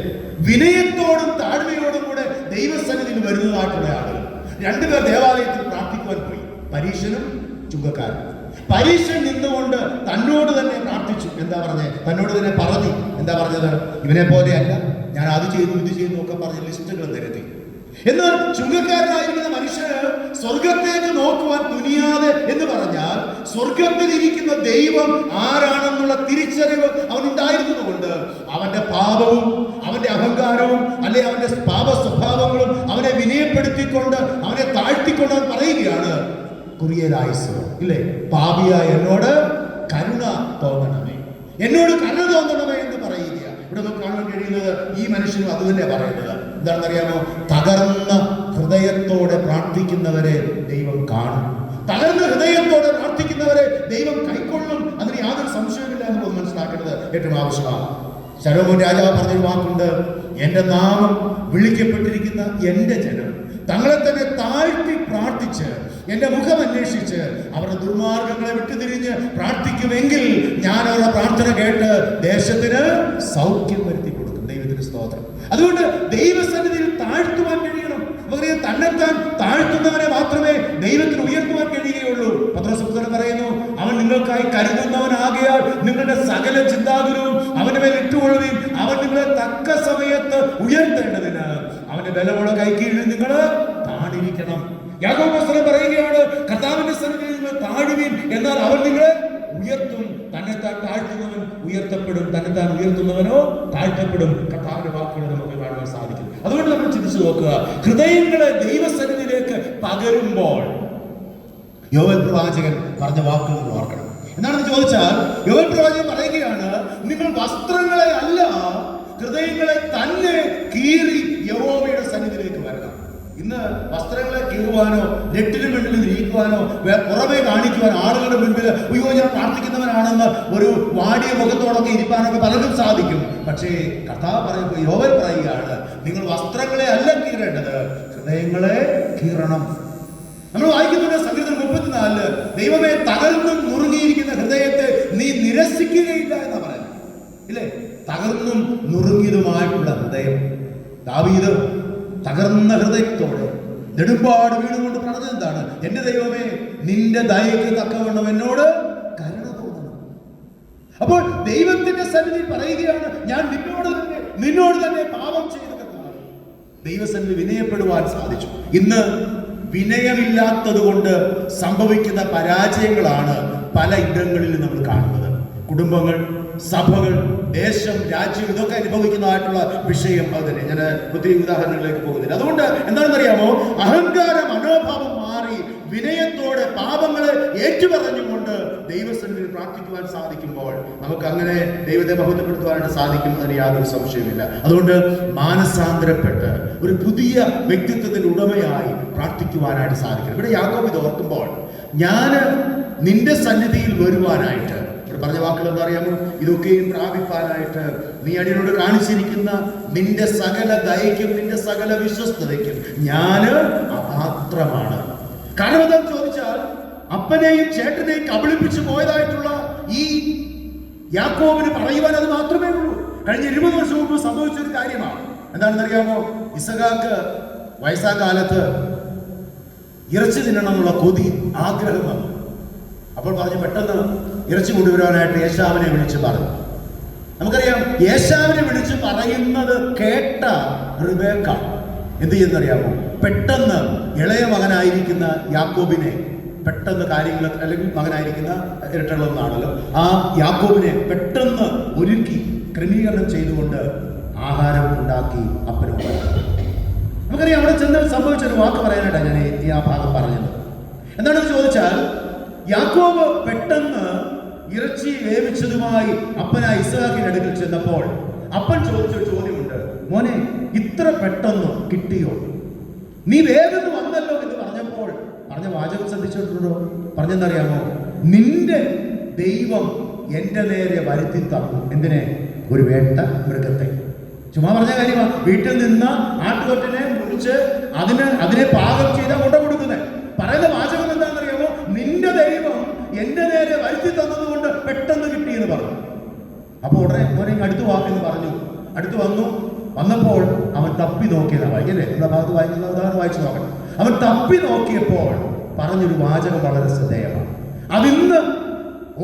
വിനയത്തോടും താഴ്മയോടും കൂടെ ദൈവസന്നിധിയിൽ വരുന്നതായിട്ടുള്ള ആളുകൾ. രണ്ടുപേർ ദേവാലയത്തിൽ പ്രാർത്ഥിക്കുവാൻ പോയി, പരീശനും ചുങ്കക്കാരനും. പരീശൻ നിന്നുകൊണ്ട് തന്നോട് തന്നെ പ്രാർത്ഥിച്ചു. എന്താ പറഞ്ഞേ? തന്നോട് തന്നെ പറഞ്ഞു. എന്താ പറഞ്ഞത്? ഇവനെ പോലെയല്ല, ഞാൻ അത് ചെയ്തു ഇത് ചെയ്തു ഒക്കെ പറഞ്ഞ് ലിസ്റ്റുകൾ നിരത്തി. എന്നാൽ ചുങ്കക്കാരനായിരിക്കുന്ന മനുഷ്യന് സ്വർഗത്തേക്ക് നോക്കുവാൻ തുനിയാതെ എന്ന് പറഞ്ഞാൽ, സ്വർഗത്തിൽ ഇരിക്കുന്ന ദൈവം ആരാണെന്നുള്ള തിരിച്ചറിവ് അവനുണ്ടായിരുന്നത് കൊണ്ട് അവന്റെ പാപവും അവന്റെ അഹങ്കാരവും അല്ലെ അവന്റെ പാപ സ്വഭാവങ്ങളും അവനെ വിനയപ്പെടുത്തിക്കൊണ്ട് അവനെ താഴ്ത്തിക്കൊണ്ട് അവൻ പറയുകയാണ്, കുറിയലായിസോ, ഇല്ലേ? പാപിയായ എന്നോട് കരുണ തോന്നണമേ, എന്നോട് കരുണ തോന്നണമേ എന്ന് പറയുക. ഇവിടെ നമുക്ക് കാണാൻ കഴിയുന്നത് ഈ മനുഷ്യനും അത് തന്നെ പറയുന്നത്. എന്താണെന്നറിയാമോ? തകർന്ന ഹൃദയത്തോടെ പ്രാർത്ഥിക്കുന്നവരെ ദൈവം കാണും. തകർന്ന ഹൃദയത്തോടെ പ്രാർത്ഥിക്കുന്നവരെ ദൈവം കൈക്കൊള്ളും. അതിന് യാതൊരു സംശയമില്ല എന്നുള്ളത് മനസ്സിലാക്കേണ്ടത് ഏറ്റവും ആവശ്യമാണ്. ശലോമോൻ രാജാവ് പറഞ്ഞൊരു വാക്കുണ്ട്, എന്റെ നാമം വിളിക്കപ്പെട്ടിരിക്കുന്ന എന്റെ ജനം തങ്ങളെ തന്നെ താഴ്ത്തി പ്രാർത്ഥിച്ച് എന്റെ മുഖം അന്വേഷിച്ച് അവരുടെ ദുർമാർഗങ്ങളെ വിട്ടുതിരിഞ്ഞ് പ്രാർത്ഥിക്കുമെങ്കിൽ ഞാൻ അവരുടെ പ്രാർത്ഥന കേട്ട് ദേശത്തിന് സൗഖ്യം വരുത്തി കൊടുക്കും. ദൈവത്തിന് സ്തോത്രം. അതുകൊണ്ട് ദൈവസന്നിധിയിൽ താഴ്ത്തുവാൻ കഴിയണം. നമുക്കറിയാം, തന്നെത്താൻ താഴ്ത്തുന്നവനെ മാത്രമേ ദൈവത്തിന് ഉയർത്തുവാൻ കഴിയുകയുള്ളൂ. പത്രോസ് പറയുന്നു, അവൻ നിങ്ങൾക്കായി കരുതുന്നവനാകയാൽ നിങ്ങളുടെ സകല ചിന്താകുലവും അവന്റെ മേൽ ഇട്ടുകൊള്ളുകയും അവൻ നിങ്ങളെ തക്ക സമയത്ത് ഉയർത്തേണ്ടതിന് അവന്റെ ബലമുള്ള കൈക്കീഴിൽ നിങ്ങൾ താണിരിക്കണം. യാക്കോബ് അപ്പോസ്തലൻ പറയുകയാണ്, കർത്താവിന്റെ സന്നിധിയിൽ നിങ്ങൾ താഴുവീൻ, എന്നാൽ അവൻ നിങ്ങളെ ഉയർത്തും. തന്നെത്താൻ താഴ്ത്തുന്നവൻ ഉയർത്തപ്പെടും, തന്നെത്താൻ ഉയർത്തുന്നവനോ താഴ്ത്തപ്പെടും. കർത്താവിന്റെ വാക്കുകൾ നമുക്ക് കാണുവാൻ സാധിക്കും. അതുകൊണ്ട് നമ്മൾ ചിന്തിച്ചു നോക്കുക, ഹൃദയങ്ങളെ ദൈവസന്നിധിയിലേക്ക് പകരുമ്പോൾ യോവേൽ പ്രവാചകൻ പറഞ്ഞ വാക്കുകൾ നമ്മൾ ഓർക്കണം. എന്താണെന്ന് ചോദിച്ചാൽ, യോവേൽ പ്രവാചകൻ പറയുകയാണ്, നിങ്ങൾ വസ്ത്രങ്ങളെ അല്ല ഹൃദയങ്ങളെ തന്നെ കീറി യഹോവയുടെ സന്നിധിയിലേക്ക് വരണം. ഇന്ന് വസ്ത്രങ്ങളെ കീറുവാനോ നെറ്റിന് മുന്നിൽ ഇരിക്കുവാനോ പുറമെ കാണിക്കുവാനോ ആളുകളുടെ മുൻപിൽ അയ്യോ ഞാൻ പ്രാർത്ഥിക്കുന്നവനാണെന്ന് ഒരു വാടിയ മുഖത്തോടൊക്കെ ഇരിക്കാനൊക്കെ പലർക്കും സാധിക്കും. പക്ഷേ കർത്താവ് പറയുമ്പോൾ യോവേൽ പറയുകയാണ്, നിങ്ങൾ വസ്ത്രങ്ങളെ അല്ല കീറേണ്ടത്, ഹൃദയങ്ങളെ കീറണം. നമ്മൾ വായിക്കുന്നുണ്ട് സങ്കീർത്തനം 34, ദൈവമേ തകർന്നും നുറുങ്ങിയിരിക്കുന്ന ഹൃദയത്തെ നീ നിരസിക്കുകയില്ല എന്ന് പറയുന്നത്, ഇല്ലേ? തകർന്നും നുറുങ്ങിയതുമായിട്ടുള്ള ഹൃദയം. ദാവീദ് തകർന്ന ഹൃദയത്തോടെ നെടുമ്പാട് വീണുകൊണ്ട് പറഞ്ഞത് എന്താണ്? എന്റെ ദൈവമേ, നിന്റെ ദയയ്ക്ക് തക്കവണ്ണം എന്നോട് കരുണ തോന്നണം. അപ്പോൾ ദൈവത്തിന്റെ സന്നിധി പറയുകയാണ്, ഞാൻ നിന്നോട് തന്നെ പാപം ചെയ്തത്. ദൈവസന്നിധി വിനയപ്പെടുവാൻ സാധിച്ചു. ഇന്ന് വിനയമില്ലാത്തത് കൊണ്ട് സംഭവിക്കുന്ന പരാജയങ്ങളാണ് പല ഇടങ്ങളിലും നമ്മൾ കാണുന്നത്. കുടുംബങ്ങൾ സഭകൾ, ദേശം, രാജ്യം ഇതൊക്കെ അനുഭവിക്കുന്നതായിട്ടുള്ള വിഷയം അത് തന്നെ. ഞാൻ ഒത്തിരി ഉദാഹരണങ്ങളിലേക്ക് പോകുന്നില്ല. അതുകൊണ്ട് എന്താണെന്നറിയാമോ, അഹങ്കാര മനോഭാവം മാറി വിനയത്തോടെ പാപങ്ങളെ ഏറ്റുപറഞ്ഞുകൊണ്ട് ദൈവസന്നിധിയിൽ പ്രാർത്ഥിക്കുവാൻ സാധിക്കുമ്പോൾ നമുക്ക് അങ്ങനെ ദൈവത്തെ മഹത്വപ്പെടുത്തുവാനായിട്ട് സാധിക്കും. അതിന് യാതൊരു സംശയമില്ല. അതുകൊണ്ട് മാനസാന്തരപ്പെട്ട് ഒരു പുതിയ വ്യക്തിത്വത്തിന്റെ ഉടമയായി പ്രാർത്ഥിക്കുവാനായിട്ട് സാധിക്കണം. ഇവിടെ യാക്കോബ് ഇത് ഓർക്കുമ്പോൾ, ഞാൻ നിന്റെ സന്നിധിയിൽ വരുവാനായിട്ട്, ഇവിടെ പറഞ്ഞ വാക്കുകൾ എന്താ അറിയാമോ, ഇതൊക്കെയും പ്രാപിപ്പാനായിട്ട് നീ അടിയോട് കാണിച്ചിരിക്കുന്ന നിന്റെ സകല ദയയ്ക്കും നിന്റെ സകല വിശ്വസ്തതയ്ക്കും ഞാൻ അപാത്രമാണ്. കാരണം എന്താണെന്ന് ചോദിച്ചാൽ, അപ്പനെയും ചേട്ടനെയും കബളിപ്പിച്ചു പോയതായിട്ടുള്ള ഈ യാക്കോബിന് പറയുവാൻ അത് മാത്രമേ ഉള്ളൂ. കഴിഞ്ഞ 20 വർഷം മുമ്പ് സംഭവിച്ചൊരു കാര്യമാണ്. എന്താണെന്നറിയാമോ, ഇസഹാക്ക് വയസ്സാകാലത്ത് ഇറച്ചി തിന്നണമെന്നുള്ള കൊതി, ആഗ്രഹം വന്നു. അപ്പോൾ പറഞ്ഞു, പെട്ടെന്ന് ഇറച്ചി കൊണ്ടുവരാനായിട്ട് യേശാവിനെ വിളിച്ച് പറഞ്ഞു. നമുക്കറിയാം, യേശാവിനെ വിളിച്ച് പറയുന്നത് കേട്ട റിബേക്ക എന്ത് ചെയ്യുന്നറിയാമോ, പെട്ടെന്ന് ഇളയ മകനായിരിക്കുന്ന യാക്കോബിനെ പെട്ടെന്ന് കാര്യങ്ങൾ, അല്ലെങ്കിൽ മകനായിരിക്കുന്ന ഇരട്ടകളൊന്നാണല്ലോ, ആ യാക്കോബിനെ പെട്ടെന്ന് ഒരുക്കി ക്രമീകരണം ചെയ്തുകൊണ്ട് ആഹാരം ഉണ്ടാക്കി അപ്പനോട്. നമുക്കറിയാം, അവിടെ ചെന്ന് സംഭവിച്ചൊരു വാക്ക് പറയാനായിട്ടാണ് ഞാൻ ഈ ആ ഭാഗം പറഞ്ഞത്. എന്താണെന്ന് ചോദിച്ചാൽ, യാക്കോബ് പെട്ടെന്ന് ഇറച്ചി വേവിച്ചതുമായി അപ്പനായ ഇസ്ഹാക്കിന്റെ അടുക്കൽ ചെന്നപ്പോൾ അപ്പൻ ചോദിച്ചൊരു ചോദ്യമുണ്ട്, മോനെ ഇത്ര പെട്ടെന്ന് കിട്ടിയോ? നീ വേഗം വന്നല്ലോ എന്ന് പറഞ്ഞപ്പോൾ പറഞ്ഞ വാചകം ശ്രദ്ധിച്ചിട്ടുണ്ടോ? പറഞ്ഞെന്നറിയാമോ, നിന്റെ ദൈവം എന്റെ നേരെ വരുത്തി തന്നു. എന്തിനെ? ഒരു വേട്ട മൃഗത്തെ. ചുമ്മാ പറഞ്ഞ കാര്യമാണ്. വീട്ടിൽ നിന്ന് ആട്ടുകൊറ്റനെ മുറിച്ച് അതിനെ പാകം ചെയ്ത മുട്ട കൊടുക്കുന്നത്. പറയുന്ന വാചകം എന്താണെന്നറിയാമോ, നിന്റെ ദൈവം എന്റെ നേരെ വരുത്തി തന്നതുകൊണ്ട് പെട്ടെന്ന് കിട്ടിയെന്ന് പറഞ്ഞു. അപ്പൊ ഉടനെ മോനെ അടുത്ത് വാക്കെന്ന് പറഞ്ഞു. അടുത്ത് വന്നപ്പോൾ അവൻ തപ്പി നോക്കിയതാ. വായിക്കല്ലേ, നമ്മുടെ ഭാഗത്ത് വായിക്കുന്ന ഉദാഹരണം വായിച്ചു നോക്കണം. അവൻ തപ്പി നോക്കിയപ്പോൾ പറഞ്ഞൊരു വാചകം വളരെ ശ്രദ്ധേയമാണ്. അതിന്ന്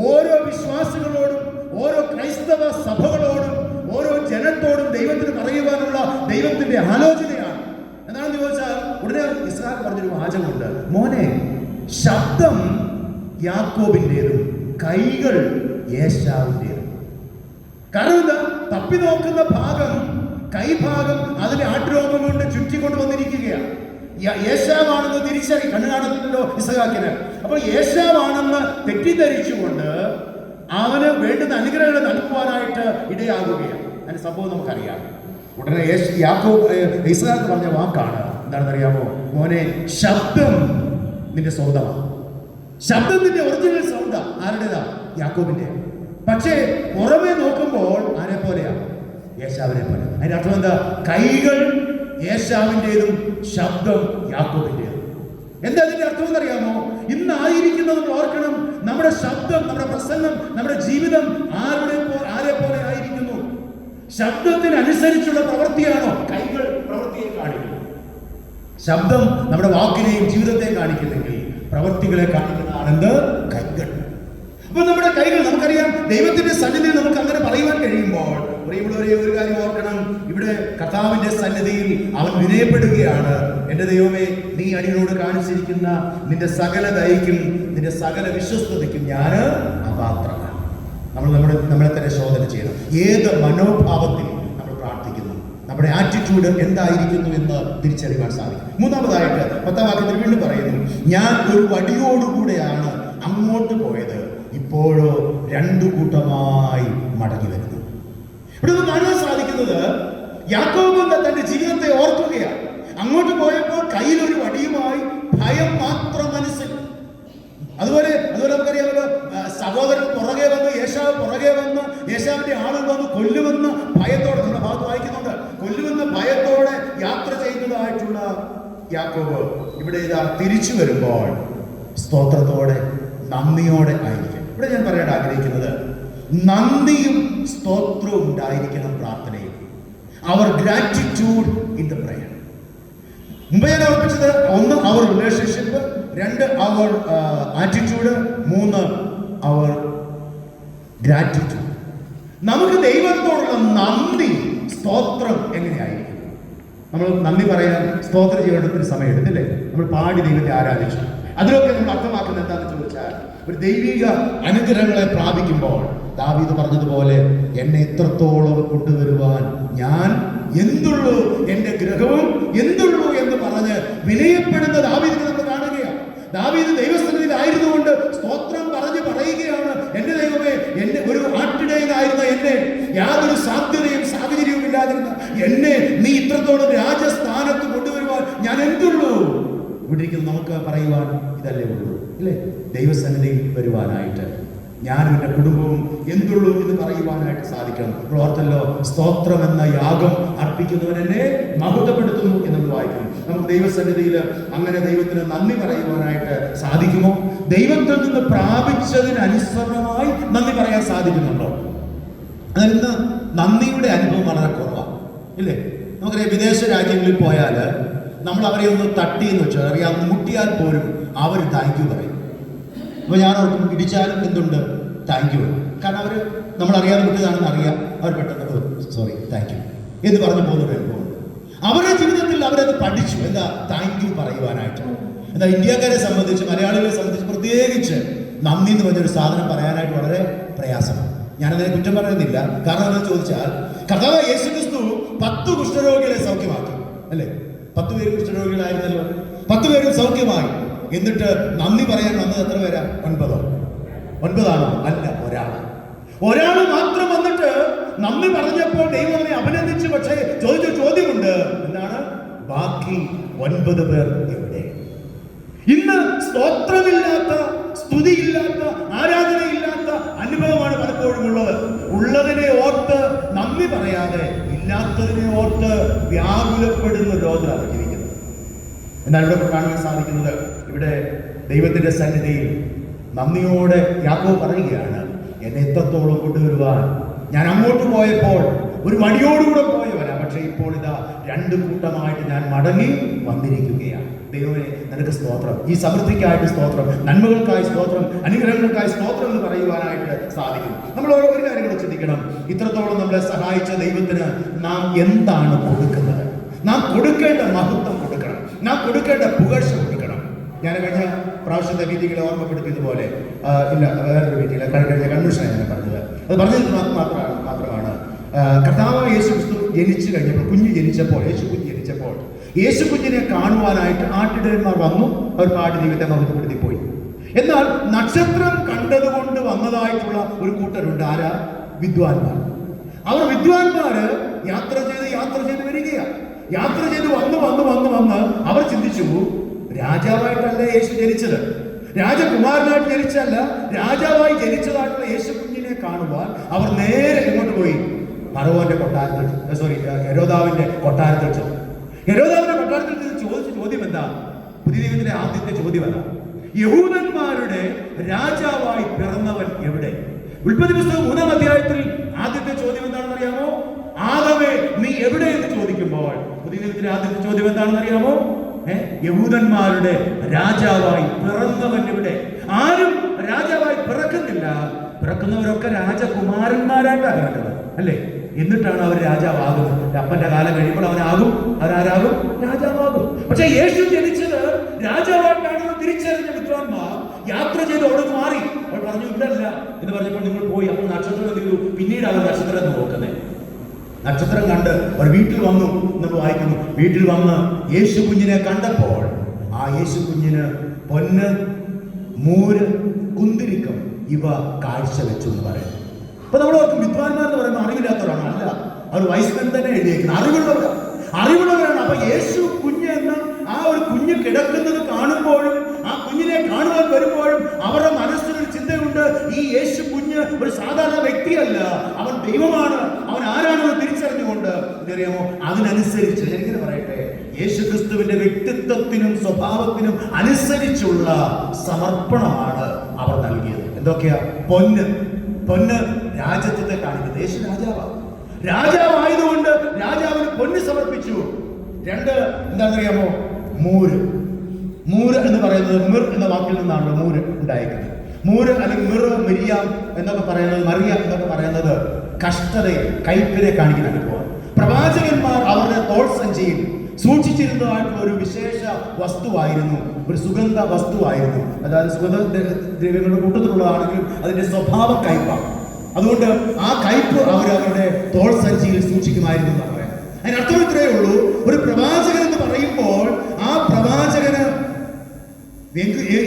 ഓരോ വിശ്വാസികളോടും, ഓരോ ക്രൈസ്തവ സഭകളോടും, ഓരോ ജനത്തോടും ദൈവത്തിന് പറയുവാനുള്ള ദൈവത്തിന്റെ ആലോചനയാണ്. എന്താണെന്ന് ചോദിച്ചാൽ, ഉടനെ ഇസ്ഹാക്ക് പറഞ്ഞൊരു വാചകമുണ്ട്, മോനെ ശബ്ദം യാക്കോബിൻ്റെതും കൈകൾ ഏശാവിൻ്റെതും. കാരണം എന്താ? തപ്പി നോക്കുന്ന ഭാഗം, കൈഭാഗം അതിന്റെ ആട്ടുരോമം കൊണ്ട് ചുറ്റിക്കൊണ്ട് വന്നിരിക്കുകയാണ്. യേശാവാണെന്ന് തിരിച്ചറി, കണ്ണു കാണുന്നില്ലല്ലോ ഇസഹാക്കിന്. അപ്പോൾ യേശാവാണെന്ന് തെറ്റിദ്ധരിച്ചുകൊണ്ട് അവന് വേണ്ടുന്ന അനുഗ്രഹങ്ങൾ നൽകുവാനായിട്ട് ഇടയാകുകയാണ്. അതിന് സംഭവം നമുക്കറിയാം. ഉടനെ ഇസഹാക്ക് പറഞ്ഞ വാക്കാണ് എന്താണെന്നറിയാമോ, മോനെ ശബ്ദം നിന്റെ സ്വന്തമാണ്. ശബ്ദം നിന്റെ ഒറിജിനൽ സൗണ്ടാ. ആരുടേതാ? യാക്കോബിന്റെ. പക്ഷേ പുറമെ നോക്കുമ്പോൾ ആരെ പോലെയാ? യേശാവിനെ പോലെ. അതിന്റെ അർത്ഥം എന്താ? കൈകൾ യേശാവിൻ്റെതും ശബ്ദം യാക്കോബിൻ്റെതും. എന്താ അതിന്റെ അർത്ഥം എന്നറിയാമോ? ഇന്നായിരിക്കുന്നത് നമ്മൾ ഓർക്കണം. നമ്മുടെ ശബ്ദം, നമ്മുടെ പ്രസംഗം, നമ്മുടെ ജീവിതം ആരെ പോലെ ആയിരിക്കുന്നു? ശബ്ദത്തിനനുസരിച്ചുള്ള പ്രവൃത്തിയാണോ? കൈകൾ പ്രവൃത്തിയെ കാണിക്കുന്നു. ശബ്ദം നമ്മുടെ വാക്കിനെയും ജീവിതത്തെയും കാണിക്കുന്നെങ്കിൽ പ്രവൃത്തികളെ കാണിക്കുന്നതാണെന്ത്? കൈകൾ. അപ്പൊ നമ്മുടെ കൈകൾ, നമുക്കറിയാം ദൈവത്തിന്റെ സന്നിധിയിൽ നമുക്ക് അങ്ങനെ പറയുവാൻ കഴിയുമ്പോൾ, പ്രിയമുള്ളവരെ ഒരു കാര്യം ഓർക്കണം. ഇവിടെ കർത്താവിന്റെ സന്നിധിയിൽ അവൻ വിനയപ്പെടുകയാണ്. എന്റെ ദൈവമേ, നീ അടിയോട് കാണിച്ചിരിക്കുന്ന നിന്റെ സകല ദയയ്ക്കും നിന്റെ സകല വിശ്വസ്തതയ്ക്കും ഞാൻ അപാത്രമാണ്. നമ്മളെ തന്നെ ശോധന ചെയ്യണം. ഏത് മനോഭാവത്തിൽ നമ്മൾ പ്രാർത്ഥിക്കുന്നു, നമ്മുടെ ആറ്റിറ്റ്യൂഡ് എന്തായിരിക്കുന്നു എന്ന് തിരിച്ചറിയാൻ സാധിക്കും. മൂന്നാമതായിട്ട് 10-ാം വാക്യത്തിൽ വീണ്ടും പറയുന്നു, ഞാൻ ഒരു വടിയോടുകൂടെയാണ് അങ്ങോട്ട് പോയത്, ഇപ്പോഴോ 2 കൂട്ടമായി മടങ്ങി വരുന്നു. ഇവിടെ നിന്ന് കാണാൻ സാധിക്കുന്നത്, യാക്കോബ് തന്റെ ജീവിതത്തെ ഓർക്കുകയാണ്. അങ്ങോട്ട് പോയപ്പോൾ കയ്യിലൊരു വടിയുമായി, ഭയം മാത്രം മനസ്സിൽ. അതുപോലെ നമുക്കറിയാമല്ലോ, സഹോദരൻ പുറകെ വന്ന്, യേശാവ് പുറകെ വന്ന്, യേശാവിന്റെ ആളുകൾ വന്ന് കൊല്ലുമെന്ന് ഭയത്തോടെ, നമ്മുടെ ഭാഗത്ത് വായിക്കുന്നുണ്ട്, കൊല്ലുമെന്ന് ഭയത്തോടെ യാത്ര ചെയ്യുന്നതായിട്ടുള്ള യാക്കോബ് ഇവിടെ ഇതാ തിരിച്ചു വരുമ്പോൾ സ്തോത്രത്തോടെ, നന്ദിയോടെ ആയിരിക്കും. ഇവിടെ ഞാൻ പറയാൻ ആഗ്രഹിക്കുന്നത്, നന്ദിയും സ്തോത്രവും ഉണ്ടായിരിക്കണം പ്രാർത്ഥനയിൽ. Our gratitude in the prayer. മുമ്പ് ഞാൻ ഓർപ്പിച്ചത്, 1 our relationship, 2 our attitude, 3 our gratitude. നമുക്ക് ദൈവത്തോടുള്ള നന്ദി, സ്തോത്രം എങ്ങനെയായിരിക്കും? നമ്മൾ നന്ദി പറയാൻ, സ്തോത്രം ചെയ്യേണ്ടതിന് സമയം എടുത്തില്ലേ? നമ്മൾ പാടി ദൈവത്തെ ആരാധിച്ചു. അതിലൊക്കെ നമ്മൾ അർത്ഥമാക്കുന്നത് എന്താണെന്ന് ചോദിച്ചാൽ, ഒരു ദൈവിക അനുഗ്രഹങ്ങളെ പ്രാപിക്കുമ്പോൾ ദാവീദ് പറഞ്ഞതുപോലെ എന്നെ ഇത്രത്തോളം കൊണ്ടുവരുവാൻ ഞാൻ എന്തുള്ളൂ, എന്റെ ഗ്രഹവും എന്തുള്ളൂ എന്ന് പറഞ്ഞ് വിനയപ്പെടുന്ന ദാവീദിനെ നമ്മൾ കാണുകയാണ്. ദാവീദ് ദൈവസന്നിധിയിലായിരുന്നുകൊണ്ട് സ്തോത്രം പറയുകയാണ്, എന്റെ ദൈവമേ, എന്നെ ഒരു ആട്ടിടയനായിരുന്ന എന്നെ, യാതൊരു സാധ്യതയും സാഹചര്യവും ഇല്ലാതിരുന്ന എന്നെ നീ ഇത്രത്തോളം രാജസ്ഥാനത്ത് കൊണ്ടുവരുവാൻ ഞാൻ എന്തുള്ളൂ. ഇവിടെ നമുക്ക് പറയുവാൻ ഇതല്ലേ ഉള്ളൂ, അല്ലേ? ദൈവസന്നിധിയിൽ വരുവാനായിട്ട് ഞാനും എൻ്റെ കുടുംബവും എന്തുള്ളൂ എന്ന് പറയുവാനായിട്ട് സാധിക്കണം. നമ്മൾ ഓർത്തല്ലോ, സ്തോത്രം എന്ന യാഗം അർപ്പിക്കുന്നവൻ എന്നെ മഹത്വപ്പെടുത്തുന്നു എന്ന് വായിക്കുന്നു. നമുക്ക് ദൈവസന്നിധിയിൽ അങ്ങനെ ദൈവത്തിന് നന്ദി പറയുവാനായിട്ട് സാധിക്കുമോ? ദൈവത്തിൽ നിന്ന് പ്രാപിച്ചതിനനുസരണമായി നന്ദി പറയാൻ സാധിക്കുന്നുണ്ടോ? അതിന്ന് നന്ദിയുടെ അനുഭവം വളരെ കുറവാണ്, ഇല്ലേ? നമുക്കറിയാം, വിദേശ രാജ്യങ്ങളിൽ പോയാൽ നമ്മൾ അവരെ ഒന്ന് തട്ടിയെന്ന് വെച്ചാൽ അറിയാം, മുട്ടിയാൽ പോലും അവർ താങ്ക് യു പറയും. അപ്പോൾ ഞാൻ ഓർക്കും, ഇടിച്ചാലും എന്തുണ്ട്, താങ്ക് യു. കാരണം അവർ നമ്മളറിയാതെ വിട്ടതാണെന്ന് അറിയാം, അവർ പെട്ടെന്ന് സോറി താങ്ക് യു എന്ന് പറഞ്ഞു പോകുന്നൊരു അനുഭവം. അവരുടെ ജീവിതത്തിൽ അവരത് പഠിച്ചു, എന്താ താങ്ക് യു പറയുവാനായിട്ട്. എന്താ ഇന്ത്യക്കാരെ സംബന്ധിച്ച്, മലയാളികളെ സംബന്ധിച്ച് പ്രത്യേകിച്ച് നന്ദി എന്ന് പറഞ്ഞൊരു സാധനം പറയാനായിട്ട് വളരെ പ്രയാസമാണ്. ഞാനതിനെ കുറ്റം പറയുന്നില്ല. കാരണം എന്താണെന്ന് ചോദിച്ചാൽ, കർത്താവ് യേശുക്രിസ്തു 10 കുഷ്ഠരോഗികളെ സൗഖ്യമാക്കി, അല്ലേ? 10 പേര് കുഷ്ഠരോഗികളായിരുന്നല്ലോ, 10 പേരും സൗഖ്യമായി. എന്നിട്ട് നന്ദി പറയാൻ വന്നത് എത്ര പേരാ? 9 അല്ല, ഒരാൾ മാത്രം വന്നിട്ട് നന്ദി പറഞ്ഞപ്പോൾ ദൈവം അവനെ അഭിനന്ദിച്ചു. പക്ഷേ ചോദിച്ച ചോദ്യമുണ്ട്, എന്താണ്? ബാക്കി 9 പേർ എവിടെ? ഇന്ന് സ്തോത്രമില്ലാത്ത, സ്തുതിയില്ലാത്ത, ആരാധനയില്ലാത്ത അനുഭവമാണ് പലപ്പോഴും ഉള്ളത്. ഉള്ളതിനെ ഓർത്ത് നന്ദി പറയാതെ ഇല്ലാത്തതിനെ ഓർത്ത് വ്യാകുലപ്പെടുന്ന ലോകത്തിലാണ് ജീവിക്കുന്നത്. എന്നാൽ ഇവിടെ കാണാൻ സാധിക്കുന്നത്, ഇവിടെ ദൈവത്തിന്റെ സന്നിധിയിൽ നന്ദിയോടെ യാക്കോബ് പറയുകയാണ്, എന്നെ എത്രത്തോളം കൊണ്ടുവരുവാൻ ഞാൻ അങ്ങോട്ട് പോയപ്പോൾ ഒരു വടിയോടുകൂടെ പോയവനാ, പക്ഷെ ഇപ്പോൾ ഇതാ 2 കൂട്ടമായിട്ട് ഞാൻ മടങ്ങി വന്നിരിക്കുകയാണ്. ദൈവമേ, നിനക്ക് സ്തോത്രം, ഈ സമൃദ്ധിക്കായിട്ട് സ്തോത്രം, നന്മകൾക്കായി സ്തോത്രം, അനുഗ്രഹങ്ങൾക്കായി സ്തോത്രം എന്ന് പറയുവാനായിട്ട് സാധിക്കും. നമ്മൾ ഓരോ കാര്യം കൂടെ ചിന്തിക്കണം. ഇത്രത്തോളം നമ്മളെ സഹായിച്ച ദൈവത്തിന് നാം എന്താണ് കൊടുക്കുന്നത്? നാം കൊടുക്കേണ്ട മഹത്വം കൊടുക്കണം, നാം കൊടുക്കേണ്ട പുകഴ്ച കൊടുക്കണം. ഞാൻ കഴിഞ്ഞ പ്രാവശ്യത്തെ വീതികളെ ഓർമ്മപ്പെടുത്തിയതുപോലെ, ഇല്ല വേറൊരു വീതിയില്ല, കഴിഞ്ഞ കൺവെൻഷനാണ് ഞാൻ പറഞ്ഞത്. അത് പറഞ്ഞത് മാത്രമാണ് കർത്താവ് യേശുക്രിസ്തു ജനിച്ചു കഴിഞ്ഞപ്പോൾ, യേശുക്കുഞ്ഞ് ജനിച്ചപ്പോൾ യേശുക്കുഞ്ഞിനെ കാണുവാനായിട്ട് ആട്ടിടയന്മാർ വന്നു. അവർ പാടി ദൈവത്തെ മഹത്വപ്പെടുത്തി പോയി. എന്നാൽ നക്ഷത്രം കണ്ടതുകൊണ്ട് വന്നതായിട്ടുള്ള ഒരു കൂട്ടരുണ്ട്. ആരാ? വിദ്വാൻമാർ. അവർ വിദ്വാൻമാര് യാത്ര ചെയ്ത് വരികയാണ്. യാത്ര ചെയ്ത് വന്ന് അവർ ചിന്തിച്ചു, രാജാവായിട്ടല്ല യേശു ജനിച്ചത്, രാജകുമാരനായിട്ട് ജനിച്ചല്ല, രാജാവായി ജനിച്ചതായിട്ടുള്ള യേശു കുഞ്ഞിനെ കാണുവാൻ അവർ നേരെ എങ്ങോട്ട് പോയി? ഫറവോന്റെ കൊട്ടാരത്തിൽ, ഹെരോദാവിന്റെ കൊട്ടാരത്തിൽ ചെന്നു. ഹെരോദാവിന്റെ കൊട്ടാരത്തിൽ ചോദിച്ച ചോദ്യം എന്താ? പുതിയ നിയമത്തിലെ ആദ്യത്തെ ചോദ്യം എന്താ? യഹൂദന്മാരുടെ രാജാവായി പിറന്നവൻ എവിടെ? ഉൽപ്പത്തി പുസ്തകം 3-ാം അധ്യായത്തിൽ ആദ്യത്തെ ചോദ്യം എന്താണെന്ന് അറിയാമോ? ആദമേ, നീ എവിടെ എന്ന് ചോദിക്കുമ്പോൾ പുതിയ നിയമത്തിലെ ആദ്യത്തെ ചോദ്യം എന്താണെന്ന് അറിയാമോ? യഹൂദന്മാരുടെ രാജാവായി പിറന്നവൻ എവിടെ? ആരും രാജാവായി പിറക്കുന്നില്ല. പിറക്കുന്നവരൊക്കെ രാജകുമാരന്മാരായിട്ടാണ് പിറക്കുന്നത്, അല്ലേ? എന്നിട്ടാണ് അവർ രാജാവാകുന്നത്. അപ്പന്റെ കാലം കഴിയുമ്പോൾ അവരാരാകും? രാജാവാകും. പക്ഷെ യേശു ജനിച്ചത് രാജാവായിട്ടാണെന്ന് തിരിച്ചറിഞ്ഞ വിദ്വാൻമാർ യാത്ര ചെയ്ത് അവിടെ മാറി. അവർ പറഞ്ഞു, ഇതല്ല എന്ന് പറഞ്ഞപ്പോൾ നിങ്ങൾ പോയി. അപ്പോൾ നക്ഷത്രം ചെയ്തു. പിന്നീട് അവർ നക്ഷത്രം നോക്കുന്നത്. നക്ഷത്രം കണ്ട് അവർ വീട്ടിൽ വന്നു എന്ന് വായിക്കുന്നു. വീട്ടിൽ വന്ന് യേശു കുഞ്ഞിനെ കണ്ടപ്പോൾ ആ യേശു കുഞ്ഞിന് പൊന്ന്, മൂര്, കുന്തിരിക്കം ഇവ കാഴ്ച വെച്ചു എന്ന് പറയുന്നു. അപ്പൊ നമ്മൾ ഓർക്കും, വിദ്വാൻമാർ എന്ന് പറയുമ്പോൾ അറിവില്ലാത്തവരാണ്. അല്ല, അവർ വൈസ്മൻ തന്നെ എഴുതിയേക്കുന്നത് അറിവുള്ളവരാണ്. അപ്പൊ യേശു കുഞ്ഞ് എന്ന ആ ഒരു കുഞ്ഞ് കിടക്കുന്നത് കാണുമ്പോഴും ആ കുഞ്ഞിനെ കാണുവാൻ വരുമ്പോഴും അവരുടെ മനസ്സിലൊരു ചിന്തയുണ്ട്, ഈ യേശു കുഞ്ഞ് ഒരു സാധാരണ വ്യക്തിയല്ല, അവൻ ദൈവമാണ്, അവൻ ആരാണെന്ന് തിരിച്ചറിഞ്ഞുകൊണ്ട് അറിയാമോ, അതിനനുസരിച്ച് എങ്ങനെ പറയട്ടെ, യേശു ക്രിസ്തുവിന്റെ വ്യക്തിത്വത്തിനും സ്വഭാവത്തിനും അനുസരിച്ചുള്ള സമർപ്പണമാണ് അവർ നൽകിയത്. എന്തൊക്കെയാ? പൊന്ന് രാജത്വത്തെ കാണിക്കുന്നത്. യേശു രാജാവായതുകൊണ്ട് രാജാവിന് പൊന്ന് സമർപ്പിച്ചു. 2 എന്താണെന്നറിയാമോ? മൂര് എന്ന് പറയുന്നത് മിർ എന്ന വാക്കിൽ നിന്നാണല്ലോ മൂര് ഉണ്ടായിരിക്കുന്നത്. മൂര് അല്ലെങ്കിൽ മിറിയാം എന്നൊക്കെ പറയുന്നത്, മറിയ എന്നൊക്കെ പറയുന്നത് കഷ്ടതയെ, കൈപ്പിനെ കാണിക്കുന്ന അനുഭവം. പ്രവാചകന്മാർ അവരുടെ തോൾ സഞ്ചിയിൽ സൂക്ഷിച്ചിരുന്നതായിട്ടുള്ള ഒരു വിശേഷ വസ്തുവായിരുന്നു, ഒരു സുഗന്ധ വസ്തുവായിരുന്നു. അതായത് സുഗന്ധ ദ്രവ്യങ്ങളുടെ കൂട്ടത്തിലുള്ളതാണെങ്കിലും അതിന്റെ സ്വഭാവ കയ്പാണ്. അതുകൊണ്ട് ആ കയ്പ് അവരുടെ തോൾ സഞ്ചിയിൽ സൂക്ഷിക്കുമായിരുന്നു എന്നാണ് പറയാം. അതിനർത്ഥം ഇത്രയേ ഉള്ളൂ, ഒരു പ്രവാചകൻ എന്ന് പറയുമ്പോൾ ആ പ്രവാചകന്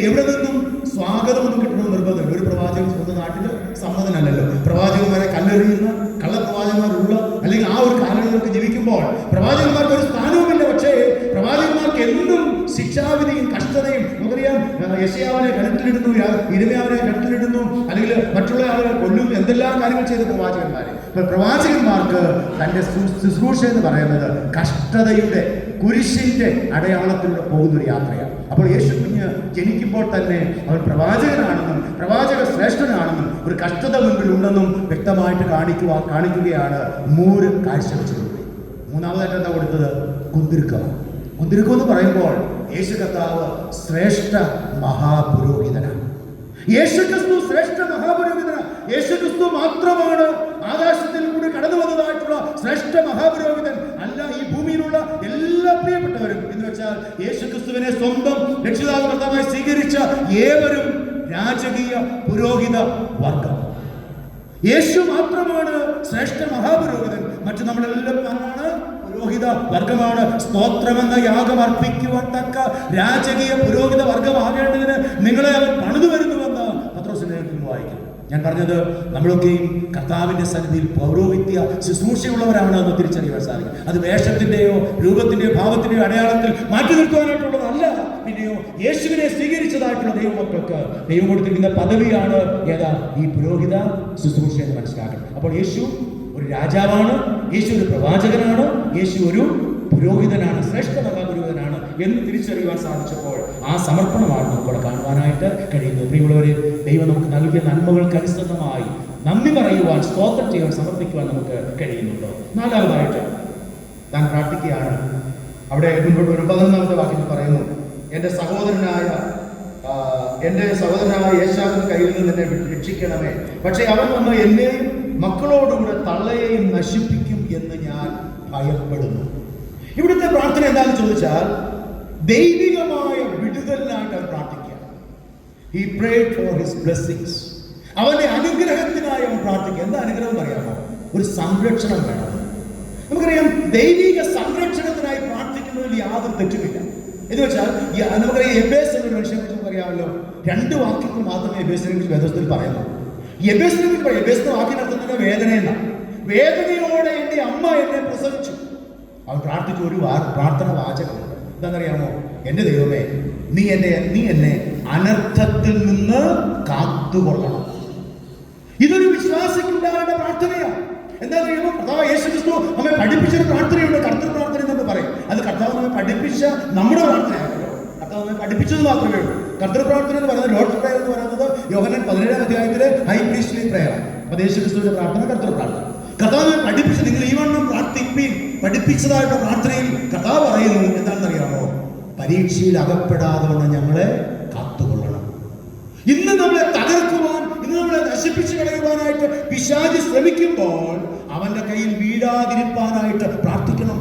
എവിടെ നിന്നും സ്വാഗതമൊന്നും കിട്ടണമെന്ന് നിർബന്ധമില്ല. ഒരു പ്രവാചകൻ സ്വന്തം നാട്ടിൽ സമ്മതനല്ലല്ലോ. പ്രവാചകന്മാരെ കല്ലെറിയുന്ന കള്ളപ്രവാചകന്മാരുള്ള അല്ലെങ്കിൽ ആ ഒരു കാലഘട്ടത്തിൽ ജീവിക്കുമ്പോൾ പ്രവാചകന്മാർക്ക് ഒരു സ്ഥാനവുമില്ല. പക്ഷേ പ്രവാചകന്മാർക്ക് എന്നും ശിക്ഷാവിധിയും കഷ്ടതയും, നമുക്കറിയാം, യെശയ്യാവിനെ കിണറ്റിലിടുന്നു, ഇരമ്യാവിനെ കിണറ്റിലിടുന്നു, അല്ലെങ്കിൽ മറ്റുള്ള ആളുകൾ കൊല്ലും, എന്തെല്ലാം കാര്യങ്ങൾ ചെയ്ത പ്രവാചകന്മാരെ. പ്രവാചകന്മാർക്ക് തന്റെ ശുശ്രൂഷ എന്ന് പറയുന്നത് കഷ്ടതയുടെ കുരിശിന്റെ അടയാളത്തിലൂടെ പോകുന്നൊരു യാത്രയാണ്. അപ്പോൾ യേശു കുഞ്ഞ് ജനിക്കുമ്പോൾ തന്നെ അവൻ പ്രവാചകനാണെന്നും പ്രവാചക ശ്രേഷ്ഠനാണെന്നും ഒരു കഷ്ടത മുൻപിലുണ്ടെന്നും വ്യക്തമായിട്ട് കാണിക്കുകയാണ് മൂര് കാഴ്ചവെച്ചത്. മൂന്നാമതായിട്ട് എന്താ കൊടുത്തത്? കുന്തിരുക്കം. കുന്തിരുക്കം എന്ന് പറയുമ്പോൾ യേശു കർത്താവ് ശ്രേഷ്ഠ മഹാപുരോഹിതനാണ്. യേശുക്രിസ്തു ശ്രേഷ്ഠ മഹാപുരോഹിതനാണ്. യേശുക്രിസ്തു മാത്രമാണ് ആകാശത്തിൽ കൂടി കടന്നു വന്നതായിട്ടുള്ള ശ്രേഷ്ഠ മഹാപുരോഹിതൻ. അല്ല ഈ ഭൂമിയിലുള്ള എല്ലാ പ്രിയപ്പെട്ടവരും എന്ന് വെച്ചാൽ യേശുക്രിസ്തുവിനെ സ്വന്തം രക്ഷിതാവ് കർത്താവായി സ്വീകരിച്ച ഏവരും രാജകീയ പുരോഹിത വർഗം. യേശു മാത്രമാണ് ശ്രേഷ്ഠ മഹാപുരോഹിതൻ. മറ്റു നമ്മളെല്ലാം ആരാണ്? പുരോഹിത വർഗമാണ്. സ്തോത്രമെന്ന യാഗം അർപ്പിക്കുവാൻ തക്ക രാജകീയ പുരോഹിത വർഗമാകേണ്ടതിന് നിങ്ങളെ അവൻ പണിതു വരുന്നുവെന്ന് പത്രോസിന്റെ വായിക്കുന്നു. ഞാൻ പറഞ്ഞത്, നമ്മളൊക്കെയും കർത്താവിന്റെ സന്നിധിയിൽ പൗരോഹിത്യ ശുശ്രൂഷയുള്ളവരാണ് എന്ന് തിരിച്ചറിയാൻ സാധിക്കും. അത് വേഷത്തിന്റെയോ രൂപത്തിന്റെയോ ഭാവത്തിന്റെയോ അടയാളത്തിൽ മാറ്റി നിർത്തുവാനായിട്ടുള്ളതല്ല. പിന്നെയോ യേശുവിനെ സ്വീകരിച്ചതായിട്ടുള്ള ദൈവമക്കൾക്ക് ദൈവം കൊടുത്തിരിക്കുന്ന പദവിയാണ് ഏതാ? ഈ പുരോഹിത ശുശ്രൂഷ എന്ന് മനസ്സിലാക്കണം. അപ്പോൾ യേശു ഒരു രാജാവാണ്, യേശു ഒരു പ്രവാചകനാണ്, യേശു ഒരു പുരോഹിതനാണ്, ശ്രേഷ്ഠ മഹാപുരോഹിതനാണ് എന്ന് തിരിച്ചറിയുവാൻ സാധിച്ചപ്പോൾ ആ സമർപ്പണമാണ് നമുക്കിവിടെ കാണുവാനായിട്ട് കഴിയുന്നത്. പ്രിയമുള്ളവരെ, ദൈവം നമുക്ക് നൽകിയ നന്മകൾക്ക് അനുസൃതമായി നന്ദി പറയുവാൻ, സ്തോത്രം ചെയ്യുവാൻ, സമർപ്പിക്കുവാൻ നമുക്ക് കഴിയുന്നുണ്ടോ? നാലാമതായിട്ട് താൻ പ്രാർത്ഥിക്കുകയാണ്. അവിടെ മുൻപോട്ട് ഒരു 11ാമത്തെ വാക്യത്തിൽ പറയുന്നു, എൻ്റെ സഹോദരനായ യേശാവിന്റെ കയ്യിൽ നിന്ന് എന്നെ രക്ഷിക്കണമേ, പക്ഷെ അവൻ വന്ന് എന്നെയും മക്കളോടുകൂടെ തള്ളയെയും നശിപ്പിക്കും എന്ന് ഞാൻ ഭയപ്പെടുന്നു. ഇവിടുത്തെ പ്രാർത്ഥന എന്താണെന്ന് ചോദിച്ചാൽ ദൈവികമായ വിടുതലിനായിട്ട് അവൻ പ്രാർത്ഥിക്കുക. He prayed for his blessings. അവന്റെ അനുഗ്രഹത്തിനായി അവൻ പ്രാർത്ഥിക്കുക. എന്താ അനുഗ്രഹം അറിയാമോ? ഒരു സംരക്ഷണം വേണം. നമുക്കറിയാം, ദൈവിക സംരക്ഷണത്തിനായി പ്രാർത്ഥിക്കുന്നതിൽ യാതൊരു തെറ്റുമില്ല. എന്ന് വെച്ചാൽ നമുക്കറിയാം, എബേസ് എന്നൊരു മനുഷ്യനെ കുറിച്ച് നമുക്കറിയാമല്ലോ. 2 വാക്യങ്ങൾ മാത്രമേ എബേസിനെ കുറിച്ച് വേദത്തിൽ പറയുന്നുള്ളൂ. എബേസിനെ കുറിച്ച് പറയാം. എബേസിന്റെ വാക്കിനർത്ഥത്തിന്റെ വേദന എന്നാണ്. വേദനയോടെ എൻ്റെ അമ്മ എന്നെ പ്രസവിച്ചു. അവൻ പ്രാർത്ഥിച്ച ഒരു പ്രാർത്ഥന വാചകമുണ്ട്. എന്താണെന്നറിയാമോ? എൻ്റെ ദൈവമേ, നീ എന്നെ അനർത്ഥത്തിൽ നിന്ന് കാത്തുകൊള്ളണം. ഇതൊരു വിശ്വാസിക്കുണ്ടാകേണ്ട പ്രാർത്ഥനയാണ്. എന്താ കഴിയുമ്പോൾ കർത്താവ് യേശുക്രിസ്തു നമ്മെ പഠിപ്പിച്ചൊരു പ്രാർത്ഥനയുണ്ട്, കർത്തൃ പ്രാർത്ഥന എന്ന് പറയും. അത് കർത്താവ് നമ്മെ പഠിപ്പിച്ച നമ്മുടെ പ്രാർത്ഥനയാണല്ലോ. കർത്താവ് നമ്മെ പഠിപ്പിച്ചത് മാത്രമേ ഉള്ളൂ. കർത്തൃ പ്രാർത്ഥന എന്ന് പറയുന്നത്, ലോർഡ്സ് പ്രയർ എന്ന് പറയുന്നത് യോഹന്നാൻ 17ാം അധ്യായത്തിലെ ഹൈ പ്രീസ്റ്റ്ലി പ്രയർ. അപ്പോൾ യേശുക്രിസ്തുവിന്റെ പ്രാർത്ഥന കർത്തൃ പ്രാർത്ഥന. കർത്താവ് പഠിപ്പിച്ച് നിങ്ങൾ ഈ വണ്ണം പ്രാർത്ഥിപ്പീൻ പഠിപ്പിച്ചതായിട്ട് പ്രാർത്ഥനയിൽ കർത്താവ് പറയുന്നു എന്താണെന്നറിയാമോ? പരീക്ഷയിൽ അകപ്പെടാതെ വണ്ണം ഞങ്ങളെ കാത്തുകൊള്ളണം. ഇന്ന് നമ്മളെ തകർക്കുവാൻ, ഇന്ന് നമ്മളെ നശിപ്പിച്ചു കളയുവാനായിട്ട് പിശാച് ശ്രമിക്കുമ്പോൾ അവന്റെ കയ്യിൽ വീഴാതിരിപ്പാനായിട്ട് പ്രാർത്ഥിക്കണം.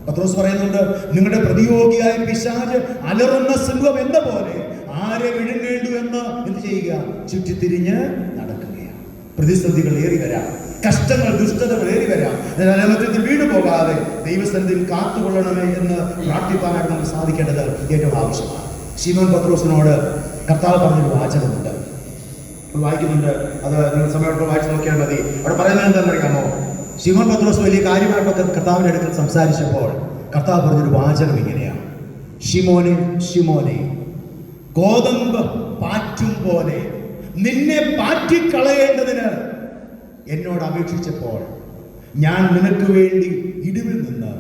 പത്രോസ് പറയുന്നുണ്ട്, നിങ്ങളുടെ പ്രതിയോഗിയായ പിശാച് അലറുന്ന സിംഹം എന്ന പോലെ ആരെ വിഴുങ്ങേണ്ടു എന്ന് എന്ത് ചെയ്യുക? ചുറ്റിത്തിരിഞ്ഞ് നടക്കുകയാണ്. പ്രതിസന്ധികൾ ഏറി വരാം, കഷ്ടങ്ങൾ, ദുഷ്ടതകൾ ഏറി വരാം. അനർത്ഥത്തിൽ വീണു പോകാതെ ദൈവസന്നിധിയിൽ കാത്തുകൊള്ളണമേ എന്ന് പ്രാർത്ഥിപ്പാനായിട്ട് നമുക്ക് സാധിക്കേണ്ടത് ഏറ്റവും ആവശ്യമാണ്. ശിമോൻ പത്രോസിനോട് കർത്താവ് പറഞ്ഞൊരു വാചകമുണ്ട്, വായിക്കുന്നുണ്ട്. അത് നിങ്ങൾ സമയത്ത് വായിച്ചു നോക്കിയാൽ മതി. അവിടെ പറയുന്നത് എന്താണെന്നറിയാമോ? ശിമോൻ പത്രോസ് വലിയ കാര്യമായിട്ടൊക്കെ കർത്താവിന്റെ അടുക്കൽ സംസാരിച്ചപ്പോൾ കർത്താവ് പറഞ്ഞൊരു വാചകം ഇങ്ങനെയാണ്: ശിമോനെ, ശിമോനെ, ഗോതമ്പ് പാറ്റും പോലെ നിന്നെ പാറ്റിക്കളയേണ്ടതിന് എന്നോട് അപേക്ഷിച്ചപ്പോൾ ഞാൻ നിനക്ക് വേണ്ടി ഇടിവിൽ നിന്ന്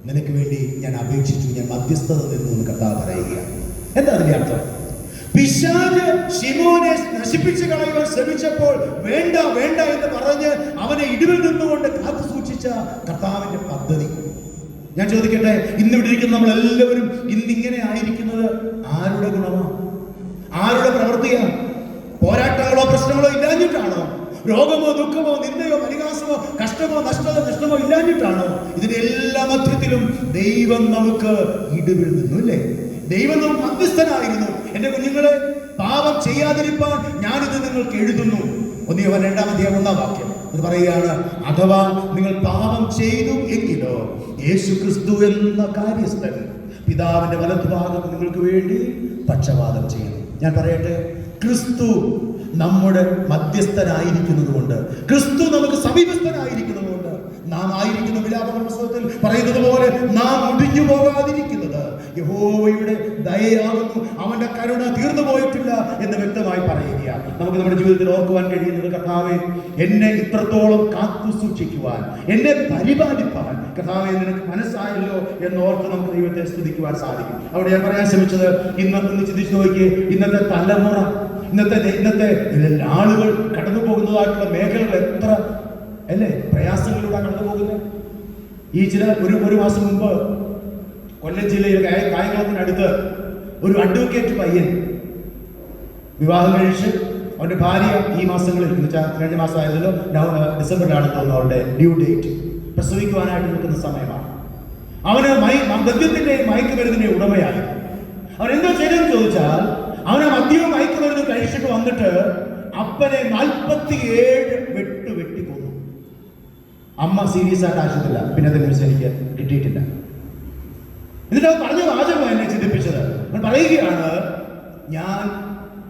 നിനക്ക് വേണ്ടി ഞാൻ അപേക്ഷിച്ചു, ഞാൻ മധ്യസ്ഥത നിന്നു എന്ന് കർത്താവ് പറയുകയാണ്. എന്താ അതിന്റെ അർത്ഥം? പിശാച് ശിമോനെ നശിപ്പിച്ചു കളയുവാൻ ശ്രമിച്ചപ്പോൾ വേണ്ട വേണ്ട എന്ന് പറഞ്ഞ് അവനെ ഇടിവിൽ നിന്നുകൊണ്ട് കാത്തു സൂക്ഷിച്ച കർത്താവിന്റെ പദ്ധതി. ഞാൻ ചോദിക്കട്ടെ, ഇന്നിവിടെ ഇരിക്കുന്ന നമ്മളെല്ലാവരും ഇന്നിങ്ങനെ ആയിരിക്കുന്നത് ആരുടെ ഗുണമാണ്? ആരുടെ പ്രവൃത്തിയാണ്? പോരാട്ടങ്ങളോ പ്രശ്നങ്ങളോ ഇല്ലാഞ്ഞിട്ടാണോ? രോഗമോ ദുഃഖമോ നിന്ദയോ പരിഹാസമോ കഷ്ടമോ നഷ്ടമോ ഇല്ലാഞ്ഞിട്ടാണോ? ഇതിന്റെ എല്ലാ മധ്യത്തിലും ദൈവം നമുക്ക് ഇടിവിൽ നിന്നു, അല്ലേ? ദൈവം നമുക്ക് മധ്യസ്ഥനായിരുന്നു. എന്റെ കുഞ്ഞുങ്ങളെ, പാപം ചെയ്യാതിരിപ്പാൻ ഞാനിത് നിങ്ങൾക്ക് എഴുതുന്നു. 1 യോഹന്നാൻ 2:1 അത് പറയുകയാണ്, അഥവാ നിങ്ങൾ പാപം ചെയ്തു എങ്കിലോ യേശു ക്രിസ്തു എന്ന കാര്യസ്ഥൻ പിതാവിന്റെ വലതുഭാഗത്ത് നിങ്ങൾക്ക് വേണ്ടി പക്ഷവാദം ചെയ്യുന്നു. ഞാൻ പറയട്ടെ, ക്രിസ്തു നമ്മുടെ മധ്യസ്ഥനായിരിക്കുന്നത് കൊണ്ട്, ക്രിസ്തു നമുക്ക് സമീപസ്ഥനായിരിക്കുന്നത് കൊണ്ട്, നാം ആയിരിക്കുന്ന വിലാപന പുസ്തകത്തിൽ പറയുന്നത് പോലെ നാം ഒടിഞ്ഞു പോകാതിരിക്കുന്നത് യഹോവയുടെ ദയയാകുന്നു, അവന്റെ കരുണ തീർന്നു പോയിട്ടില്ല എന്ന് വ്യക്തമായി പറയുകയാണ്. നമുക്ക് നമ്മുടെ ജീവിതത്തിൽ ഓർക്കുവാൻ കഴിയുന്നത്, കർത്താവേ എന്നെ ഇത്രത്തോളം കാത്തു സൂക്ഷിക്കുവാൻ, എന്നെ പരിപാലിപ്പാൻ കർത്താവേ നിനക്ക് മനസ്സായല്ലോ എന്നോർത്ത് നമുക്ക് ദൈവത്തെ സ്തുതിക്കുവാൻ സാധിക്കും. അവിടെ ഞാൻ പറയാൻ ശ്രമിച്ചത്, ഇന്ന് ചിന്തിച്ചു നോക്കിയേ, ഇന്നത്തെ തലമുറ, ഇന്നത്തെ ആളുകൾ കടന്നു പോകുന്നതായിട്ടുള്ള മേഖലകൾ എത്ര അല്ലേ പ്രയാസങ്ങളിലൂടെ കടന്നു പോകുന്നത്. ഒരു മാസം മുമ്പ് കൊല്ലം ജില്ലയിലെ കായംകുളത്തിനടുത്ത് ഒരു അഡ്വക്കേറ്റ് പയ്യൻ വിവാഹം കഴിച്ച് അവന്റെ ഭാര്യ ഈ മാസങ്ങളിൽ, എന്നുവെച്ചാൽ 2 മാസമായതല്ലോ, ഡിസംബറിലാണ് തോന്നുന്നു അവരുടെ ഡ്യൂ ഡേറ്റ്, പ്രസവിക്കുവാനായിട്ട് നിൽക്കുന്ന സമയമാണ്. അവന് മദ്യത്തിന്റെയും മയക്കുമരുന്നിന്റെയും ഉടമയായി. അവൻ എന്തോ ചെയ്തെന്ന് ചോദിച്ചാൽ, അവനെ മദ്യവും മയക്കുമരുന്നും കഴിച്ചിട്ട് വന്നിട്ട് അപ്പനെ 47 വെട്ടി കൊന്നു. അമ്മ സീരിയസ് ആയിട്ട് ആശുപത്രിയില്ല, പിന്നെ അതിനെക്കുറിച്ച് എനിക്ക് കിട്ടിയിട്ടില്ല. എന്നിട്ട് അവൻ പറഞ്ഞ വാചകം എന്നെ ചിന്തിപ്പിച്ചത്. അവൻ പറയുകയാണ്, ഞാൻ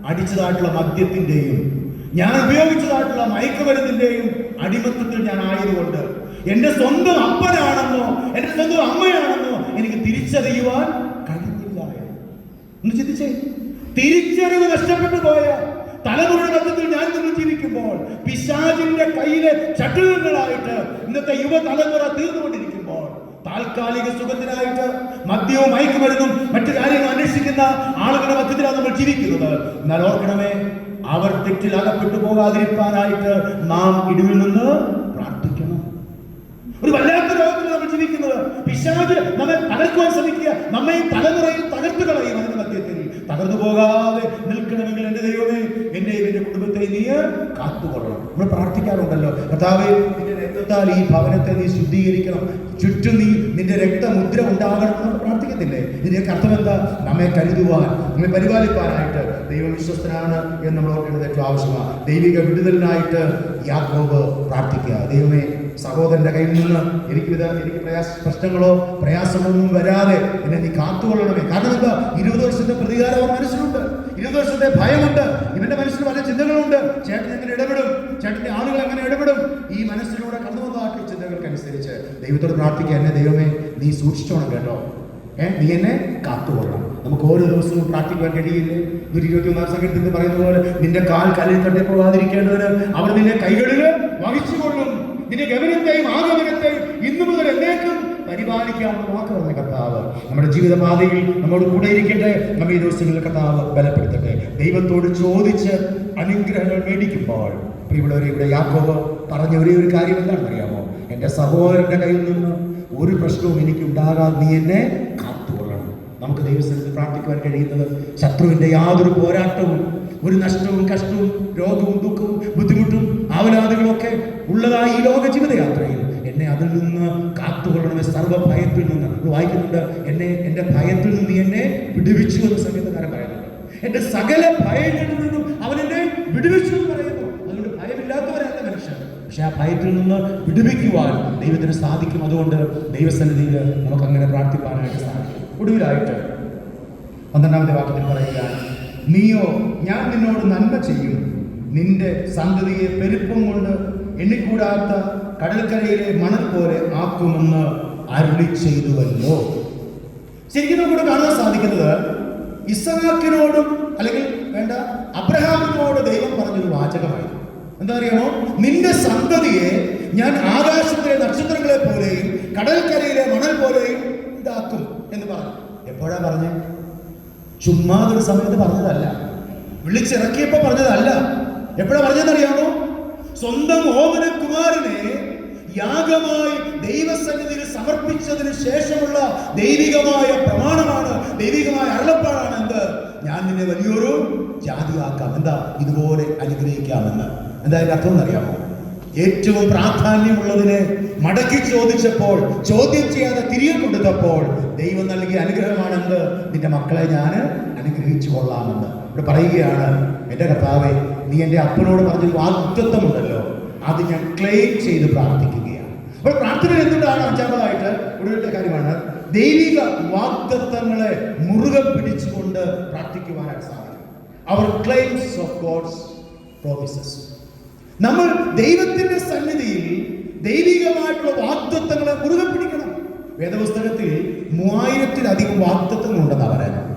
അടിച്ചതായിട്ടുള്ള മദ്യത്തിന്റെയും ഞാൻ ഉപയോഗിച്ചതായിട്ടുള്ള മയക്കുമരുന്നിന്റെയും അടിമത്തത്തിൽ ഞാൻ ആയതുകൊണ്ട് എന്റെ സ്വന്തം അപ്പനാണെന്നോ എന്റെ സ്വന്തം അമ്മയാണെന്നോ എനിക്ക് തിരിച്ചറിയുവാൻ കഴിയുന്നില്ല എന്ന് ചിന്തിച്ചേ. തിരിച്ചറിവ് നഷ്ടപ്പെട്ടു പോയ തലമുറയുടെ മധ്യത്തിൽ ഞാൻ നിങ്ങൾ ജീവിക്കുമ്പോൾ, പിശാചിന്റെ കയ്യിലെ ചട്ടുകങ്ങളായിട്ട് ഇന്നത്തെ യുവതലമുറ തീർന്നുകൊണ്ടിരിക്കുമ്പോൾ, താൽക്കാലിക സുഖത്തിനായിട്ട് മദ്യവും മയക്കുമരുന്നും മറ്റു കാര്യങ്ങളും അന്വേഷിക്കുന്ന ആളുകളുടെ മധ്യത്തിലാണ് നമ്മൾ ജീവിക്കുന്നത്. എന്നാൽ ഓർക്കണമേ, അവർ തെറ്റിൽ അകപ്പെട്ടു പോകാതിരിക്കാനായിട്ട് നാം ഇടിവിൽ നിന്ന് പ്രാർത്ഥിക്കണം. ഒരു വല്ലാത്ത ലോകത്തിൽ നമ്മൾ ജീവിക്കുന്നത്. പിശാച് നമ്മെ തകർക്കുവാൻ ശ്രമിക്കുക, നമ്മെ തലമുറയിൽ തകർത്തു കളയും. അതിന്റെ മധ്യത്തിൽ തകർന്നു പോകാതെ നിൽക്കണമെങ്കിൽ എന്റെ ദൈവമേ, എന്നെയും എന്റെ കുടുംബത്തെ നീ കാത്തുകൊള്ളണം. നമ്മൾ പ്രാർത്ഥിക്കാറുണ്ടല്ലോ, കർത്താവേ നിന്റെ രക്തത്താൽ ഈ ഭവനത്തെ നീ ശുദ്ധീകരിക്കണം, ചുറ്റും നിന്റെ രക്തമുദ്ര ഉണ്ടാകണം എന്ന് പ്രാർത്ഥിക്കത്തില്ലേ? ഇതിന്റെ അർത്ഥം എന്താ? നമ്മെ കരുതുവാൻ, നമ്മെ പരിപാലിക്കാനായിട്ട് ദൈവം വിശ്വസ്തനാണ് എന്ന് നമ്മൾ ഓർക്കേണ്ടത് ഏറ്റവും ആവശ്യമാണ്. ദൈവിക വിടുതലിനായിട്ട് യാക്കോബ് പ്രാർത്ഥിക്കുക. ദൈവമേ, സഹോദരന്റെ കയ്യിൽ നിന്ന് എനിക്ക് പ്രശ്നങ്ങളോ പ്രയാസങ്ങളൊന്നും വരാതെ എന്നെ നീ കാത്തുകൊള്ളണമേ. കാരണം എന്താ? 20 വർഷത്തെ പ്രതികാരം അവർ മനസ്സിലുണ്ട്, 20 വർഷത്തെ ഭയമുണ്ട്, ഇവന്റെ മനസ്സിൽ പല ചിന്തകളുണ്ട്. ചേട്ടൻ എങ്ങനെ ഇടപെടും, ചേട്ടന്റെ ആളുകൾ എങ്ങനെ ഇടപെടും, ഈ മനസ്സിലൂടെ കടന്നു വന്നതായിട്ടുള്ള ചിന്തകൾക്കനുസരിച്ച് ദൈവത്തോട് പ്രാർത്ഥിക്കുക, എന്നെ ദൈവമേ നീ സൂക്ഷിച്ചോണം കേട്ടോ, നീ എന്നെ കാത്തുകൊള്ളണം. നമുക്ക് ഓരോ ദിവസവും പ്രാർത്ഥിക്കാൻ കഴിയില്ലേ? 121 സംഘത്തിൽ പറയുന്ന പോലെ, നിന്റെ കാൽ കല്ലിൽ തട്ടി പോകാതിരിക്കേണ്ടതിന് അവർ നിന്നെ കൈകളിൽ വഹിച്ചുകൊള്ളും, നിന്റെ ഗമനത്തെയും ആഗമനത്തെയും ഇന്നു മുതൽ എന്നേക്കും പരിപാലിക്കാമെന്ന് വാക്ക് പറഞ്ഞ കർത്താവ് നമ്മുടെ ജീവിതപാതയിൽ നമ്മോട് കൂടെ ഇരിക്കട്ടെ. നമ്മെ ഈ ദിവസങ്ങളിൽ കർത്താവ് ബലപ്പെടുത്തട്ടെ. ദൈവത്തോട് ചോദിച്ച് അനുഗ്രഹങ്ങൾ മേടിക്കുമ്പോൾ, പ്രിയമുള്ളവരെ, ഇവിടെ യാക്കോബ് പറഞ്ഞ ഒരേ ഒരു കാര്യം എന്താണെന്ന് അറിയാമോ? എൻ്റെ സഹോദരന്റെ കയ്യിൽ നിന്ന് ഒരു പ്രശ്നവും എനിക്ക് ഉണ്ടാകാതെ നീ എന്നെ കാത്തുകൊള്ളണം. നമുക്ക് ദൈവസ്ഥലത്ത് പ്രാർത്ഥിക്കുവാൻ കഴിയുന്നത്, ശത്രുവിന്റെ യാതൊരു പോരാട്ടവും, ഒരു നഷ്ടവും കഷ്ടവും രോഗവും ദുഃഖവും ബുദ്ധിമുട്ടും ആവലാദികളൊക്കെ ഉള്ളതായി ഈ ലോക ജീവിതയാത്രയിൽ എന്നെ അതിൽ നിന്ന് കാത്തുകൊള്ളണമേ, സർവ്വ ഭയത്തിൽ നിന്ന്. വായിക്കുന്നുണ്ട്, എൻ്റെ ഭയത്തിൽ നിന്ന് നീ എന്നെ വിടുവിച്ചു എന്ന് സംഗീതക്കാരൻ പറയുന്നുണ്ട്. എൻ്റെ സകല ഭയങ്ങളിൽ നിന്നും അവൻ എന്നെ വിടുവിച്ചു എന്ന് പറയുന്നു. അതുകൊണ്ട് ഭയമില്ലാത്തവരല്ല മനുഷ്യർ, പക്ഷെ ആ ഭയത്തിൽ നിന്ന് വിടുവിക്കുവാൻ ദൈവത്തിന് സാധിക്കും. അതുകൊണ്ട് ദൈവസന്നിധിയിൽ നമുക്ക് അങ്ങനെ പ്രാർത്ഥിക്കാനായിട്ട് സാധിക്കും. ഒടുവിലായിട്ട് 12ാമത്തെ വാക്യത്തിൽ പറയുകയാണ്, നീയോ ഞാൻ നിന്നോട് നന്മ ചെയ്യും, നിന്റെ സന്തതിയെ പെരുപ്പം കൊണ്ട് എണ്ണിക്കൂടാത്ത കടൽക്കരയിലെ മണൽ പോലെ ആക്കുമെന്ന് അരുളി ചെയ്തുവല്ലോ. ശരിക്കും നമുക്കിവിടെ കാണാൻ സാധിക്കുന്നത്, ഇസഹാക്കിനോടും അല്ലെങ്കിൽ അബ്രഹാമിനോട് ദൈവം പറഞ്ഞൊരു വാചകമായി. എന്താ അറിയാമോ? നിന്റെ സന്തതിയെ ഞാൻ ആകാശത്തിലെ നക്ഷത്രങ്ങളെ പോലെയും കടൽക്കരയിലെ മണൽ പോലെയും ഇതാക്കും എന്ന് പറഞ്ഞു. എപ്പോഴാ പറഞ്ഞേ? ചുമ്മാതൊരു സമയത്ത് പറഞ്ഞതല്ല, വിളിച്ചിറക്കിയപ്പോ പറഞ്ഞതല്ല. എപ്പോഴാ പറഞ്ഞതെന്നറിയാമോ? സ്വന്തം ഓമനകുമാരനെ യാഗമായി ദൈവസന്നിധിയിൽ സമർപ്പിച്ചതിന് ശേഷമുള്ള ദൈവികമായ പ്രമാണമാണ്, ദൈവികമായ അരുളപ്പാടാണ്. എന്ത്? ഞാൻ നിന്നെ വലിയൊരു ജാതിയാക്കാം, എന്താ ഇതുപോലെ അനുഗ്രഹിക്കാമെന്ന്. എന്താ അതിന്റെ അർത്ഥം എന്നറിയാമോ? ഏറ്റവും പ്രാധാന്യമുള്ളതിനെ മടക്കി ചോദിച്ചപ്പോൾ, ചോദ്യം ചെയ്യാതെ തിരികെ കൊടുത്തപ്പോൾ ദൈവം നൽകിയ അനുഗ്രഹമാണെന്ത്? നിന്റെ മക്കളെ ഞാൻ അനുഗ്രഹിച്ചു കൊള്ളാമെന്ന്. ഇവിടെ പറയുകയാണ്, എൻ്റെ കർത്താവേ, നീ എൻ്റെ അപ്പനോട് പറഞ്ഞൊരു വാഗ്ദത്തമുണ്ടല്ലോ, അത് ഞാൻ ക്ലെയിം ചെയ്ത് പ്രാർത്ഥിക്കുകയാണ്. അപ്പോൾ പ്രാർത്ഥന എന്തുകൊണ്ടാണ്? അഞ്ചാമതായിട്ട് ഒടുവിലത്തെ കാര്യമാണ്, ദൈവിക വാഗ്ദത്തങ്ങളെ മുറുകെ പിടിച്ചുകൊണ്ട് പ്രാർത്ഥിക്കുവാനായിട്ട് സാധിക്കും. അവർ ക്ലെയിംസ് ഓഫ് ഗോഡ്സ് പ്രോമിസസ്. നമ്മൾ ദൈവത്തിന്റെ സന്നിധിയിൽ ദൈവികമായിട്ടുള്ള വാഗ്ദത്തങ്ങളെ മുറുകെ പിടിക്കണം. വേദപുസ്തകത്തിൽ 3000-ലധികം വാഗ്ദത്തങ്ങളുണ്ടെന്നാണ് പറയുന്നത്.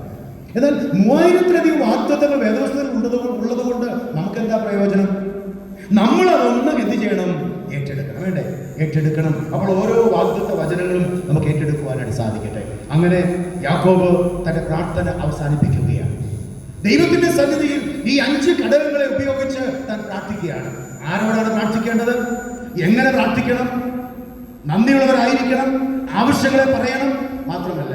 എന്നാൽ 3000-ലധികം വാഗ്ദത്തങ്ങൾ വേദപുസ്തകത്തിൽ ഉള്ളത് കൊണ്ട് നമുക്ക് എന്താ പ്രയോജനം? നമ്മൾ അതൊന്നും എന്ത് ചെയ്യണം? ഏറ്റെടുക്കണം. വേണ്ടേ? ഏറ്റെടുക്കണം. അപ്പോൾ ഓരോ വാഗ്ദത്ത വചനങ്ങളും നമുക്ക് ഏറ്റെടുക്കുവാനായിട്ട് സാധിക്കട്ടെ. അങ്ങനെ യാക്കോബ് തന്റെ പ്രാർത്ഥന അവസാനിപ്പിക്കുകയാണ്. ദൈവത്തിന്റെ സന്നിധിയിൽ ഈ 5 ഘടകങ്ങളെ ഉപയോഗിച്ച് താൻ പ്രാർത്ഥിക്കുകയാണ്. ആരോടാണ് പ്രാർത്ഥിക്കേണ്ടത്? എങ്ങനെ പ്രാർത്ഥിക്കണം? നന്ദിയുള്ളവരായിരിക്കണം. ആവശ്യങ്ങളെ പറയണം. മാത്രമല്ല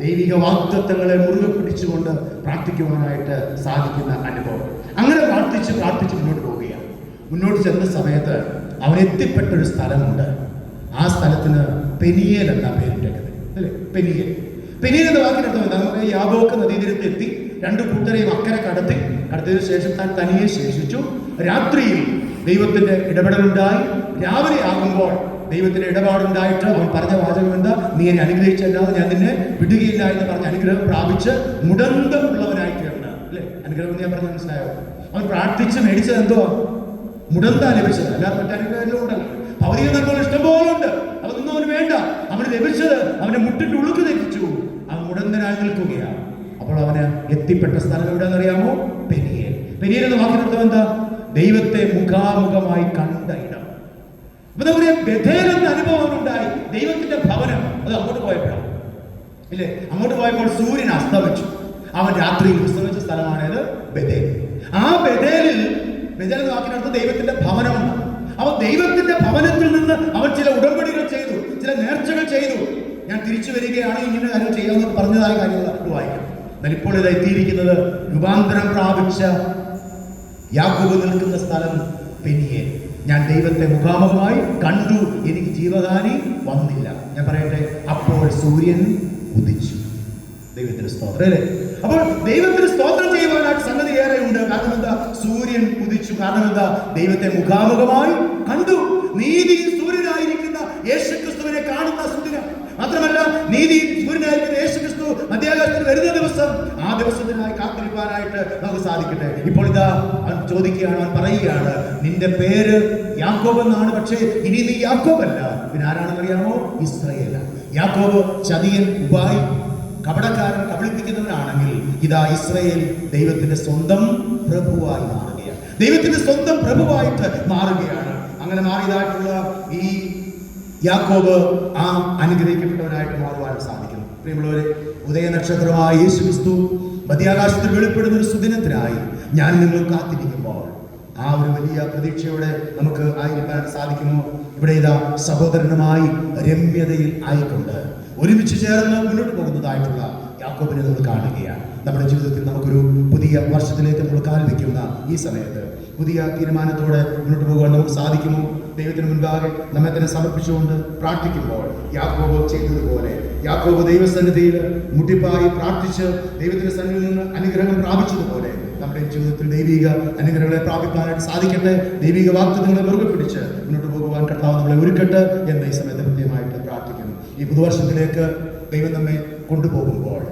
ദൈവിക വാഗ്ദത്തങ്ങളെ മുറുകെ പിടിച്ചുകൊണ്ട് പ്രാർത്ഥിക്കുവാനായിട്ട് സാധിക്കുന്ന അനുഭവം. അങ്ങനെ പ്രാർത്ഥിച്ച് മുന്നോട്ട് പോവുകയാണ്. മുന്നോട്ട് ചെന്ന സമയത്ത് അവൻ എത്തിപ്പെട്ടൊരു സ്ഥലമുണ്ട്. ആ സ്ഥലത്തിന് പെനിയേൽ എന്നാ പേരിട്ടേക്കുന്നത്, അല്ലേ? പെനിയേൽ എന്ന വാക്കിനർത്ഥം എന്താ? നമുക്ക് യാബോക്ക് നദീതീരത്തെത്തി 2 കൂട്ടരെയും അക്കരെ കടത്തിയതിനു ശേഷം താൻ തനിയെ ശേഷിച്ചു. രാത്രിയിൽ ദൈവത്തിന്റെ ഇടപെടലുണ്ടായി. രാവിലെ ആകുമ്പോൾ ദൈവത്തിന്റെ ഇടപാടുണ്ടായിട്ട് അവൻ പറഞ്ഞ വാചകം എന്താ? നീ എന്നെ അനുഗ്രഹിച്ചല്ലാതെ ഞാൻ നിന്നെ വിടുകയില്ല എന്ന് പറഞ്ഞ് അനുഗ്രഹം പ്രാപിച്ച് മുടന്തമുള്ളവനായി തീർന്ന്, അല്ലേ? അനുഗ്രഹം ഞാൻ പറഞ്ഞ മനസ്സിലായോ? അവൻ പ്രാർത്ഥിച്ച് മേടിച്ചത് എന്തോ? മുടന്ത ലഭിച്ചത്. അല്ലാതെ മറ്റനുഗ്രഹം എല്ലാം ഉണ്ടല്ലോ. ഭൗതിക നന്മകൾ ഇഷ്ടംപോലെ ഉണ്ട്. അതൊന്നും അവന് വേണ്ട. അവന് ലഭിച്ചത് അവന്റെ മുട്ടിന്റെ ഉളുക്ക് തെറ്റിച്ചു. അവൻ മുടന്തനായി നിൽക്കുകയാണ്. അപ്പോൾ അവന് എത്തിപ്പെട്ട സ്ഥലം എവിടെയാണെന്നറിയാമോ? പെനിയേൽ. പെനിയേൽ എന്ന വാക്കിനർത്ഥം എന്താ? ദൈവത്തെ മുഖാമുഖമായി കണ്ട ഇടം. അപ്പൊ എന്താ പറയാ? ബഥേൽ എന്ന അനുഭവം ഉണ്ടായി. ദൈവത്തിന്റെ ഭവനം. അത് അങ്ങോട്ട് പോയപ്പോഴാണ്, ഇല്ലേ? അങ്ങോട്ട് പോയപ്പോൾ സൂര്യൻ അസ്തമിച്ചു. അവൻ രാത്രിയിൽ വിശ്രമിച്ച സ്ഥലമാണേത് ബഥേൽ. ആ ബഥേൽ എന്ന വാക്കിനർത്ഥം ദൈവത്തിന്റെ ഭവനമുണ്ട്. അവൻ ദൈവത്തിന്റെ ഭവനത്തിൽ നിന്ന് അവൻ ചില ഉടമ്പടികൾ ചെയ്തു, ചില നേർച്ചകൾ ചെയ്തു. ഞാൻ തിരിച്ചു വരികയാണ്, ഇങ്ങനെ കാര്യം ചെയ്യാമെന്ന് പറഞ്ഞതായ കാര്യങ്ങൾ വായിക്കും. എന്നാൽ ഇപ്പോൾ ഇത് എത്തിയിരിക്കുന്നത് രൂപാന്തരം പ്രാപിച്ച യാക്കോബ് നിൽക്കുന്ന സ്ഥലം പെനിയേൽ. ഞാൻ ദൈവത്തെ മുഖാമുഖമായി കണ്ടു, എനിക്ക് ജീവഹാനി വന്നില്ല. ഞാൻ പറയട്ടെ, അപ്പോൾ സൂര്യൻ ഉദിച്ചു. ദൈവത്തിന് സ്തോത്രം, അല്ലേ? അപ്പോൾ ദൈവത്തിന് സ്തോത്രം ചെയ്യുവാനായിട്ട് സംഗതി ഏറെ ഉണ്ട്. കാരണം എന്താ? സൂര്യൻ ഉദിച്ചു. കാരണം എന്താ? ദൈവത്തെ മുഖാമുഖമായി കണ്ടു. നീതി സൂര്യനായിരിക്കുന്ന യേശുക്രിസ്തുവിനെ കാണുന്ന സുദിനം. മാത്രമല്ല, നീതി സൂര്യനായിരിക്കുന്ന യേശുക്രിസ്തു മധ്യാകാശത്തിൽ വരുന്ന ദിവസം, ആ ദിവസത്തിനായി കാത്തിരിക്കാനായിട്ട് നമുക്ക് സാധിക്കട്ടെ. ഇപ്പോൾ ഇതാ അവൻ ചോദിക്കുകയാണ്, അവൻ പറയുകയാണ്, നിന്റെ പേര് യാക്കോബ് എന്നാണ്, പക്ഷേ ഇനി നീ യാക്കോബല്ല. പിന്നെ ആരാണെന്നറിയാമോ? ഇസ്രായേലാണ്. യാക്കോബ് ചതിയൻ, ഉപായി, കപടക്കാരൻ, കബളിപ്പിക്കുന്നവനാണെങ്കിൽ ഇതാ ഇസ്രായേൽ ദൈവത്തിന്റെ സ്വന്തം പ്രഭുവായി മാറുകയാണ്. ദൈവത്തിന്റെ സ്വന്തം പ്രഭുവായിട്ട് മാറുകയാണ്. അങ്ങനെ മാറിയതായിട്ടുള്ള ഈ യാക്കോബ് ആ അനുഗ്രഹിക്കപ്പെട്ടവനായിട്ട് മാറുവാൻ സാധിക്കും. പ്രിയമുള്ളവരെ, ഉദയനക്ഷത്രമായ യേശുക്രിസ്തു മധ്യാകാശത്തിൽ വെളിപ്പെടുന്ന ഒരു സുദിനത്തിനായി ഞാൻ നിങ്ങൾ കാത്തിരിക്കുമ്പോൾ ആ ഒരു വലിയ പ്രതീക്ഷയോടെ നമുക്ക് ആയിരിക്കാൻ സാധിക്കുമോ? ഇവിടെ ഇതാ സഹോദരനുമായി രമ്യതയിൽ ആയിക്കൊണ്ട് ഒരുമിച്ച് ചേർന്ന് മുന്നോട്ട് പോകുന്നതായിട്ടുള്ള യാക്കോബിനെ നമ്മൾ കാണുകയാണ്. നമ്മുടെ ജീവിതത്തിൽ നമുക്കൊരു പുതിയ വർഷത്തിലേക്ക് നമ്മൾ കാൽ വയ്ക്കുന്ന ഈ സമയത്ത് പുതിയ തീരുമാനത്തോടെ മുന്നോട്ട് പോകാൻ നമുക്ക് സാധിക്കുമോ? ദൈവത്തിന് മുൻപാകെ നമ്മെ തന്നെ സമർപ്പിച്ചുകൊണ്ട് പ്രാർത്ഥിക്കുമ്പോൾ യാക്കോബ് ചെയ്തതുപോലെ, യാക്കോബ് ദൈവസന്നിധിയിൽ മുട്ടിപ്പായി പ്രാർത്ഥിച്ച് ദൈവത്തിന്റെ സന്നിധിയിൽ നിന്ന് അനുഗ്രഹം പ്രാപിച്ചതുപോലെ നമ്മുടെ ജീവിതത്തിൽ ദൈവിക അനുഗ്രഹങ്ങളെ പ്രാപിക്കാനായിട്ട് സാധിക്കട്ടെ. ദൈവിക വാഗ്ദത്തങ്ങളെ മുറുകെ പിടിച്ച് മുന്നോട്ട് പോകുവാൻ കർത്താവ് നമ്മളെ ഒരുക്കട്ടെ എന്ന് ഈ സമയത്ത് കൃത്യമായിട്ട് പ്രാർത്ഥിക്കുന്നു. ഈ പുതുവർഷത്തിലേക്ക് ദൈവം നമ്മെ കൊണ്ടുപോകുമ്പോൾ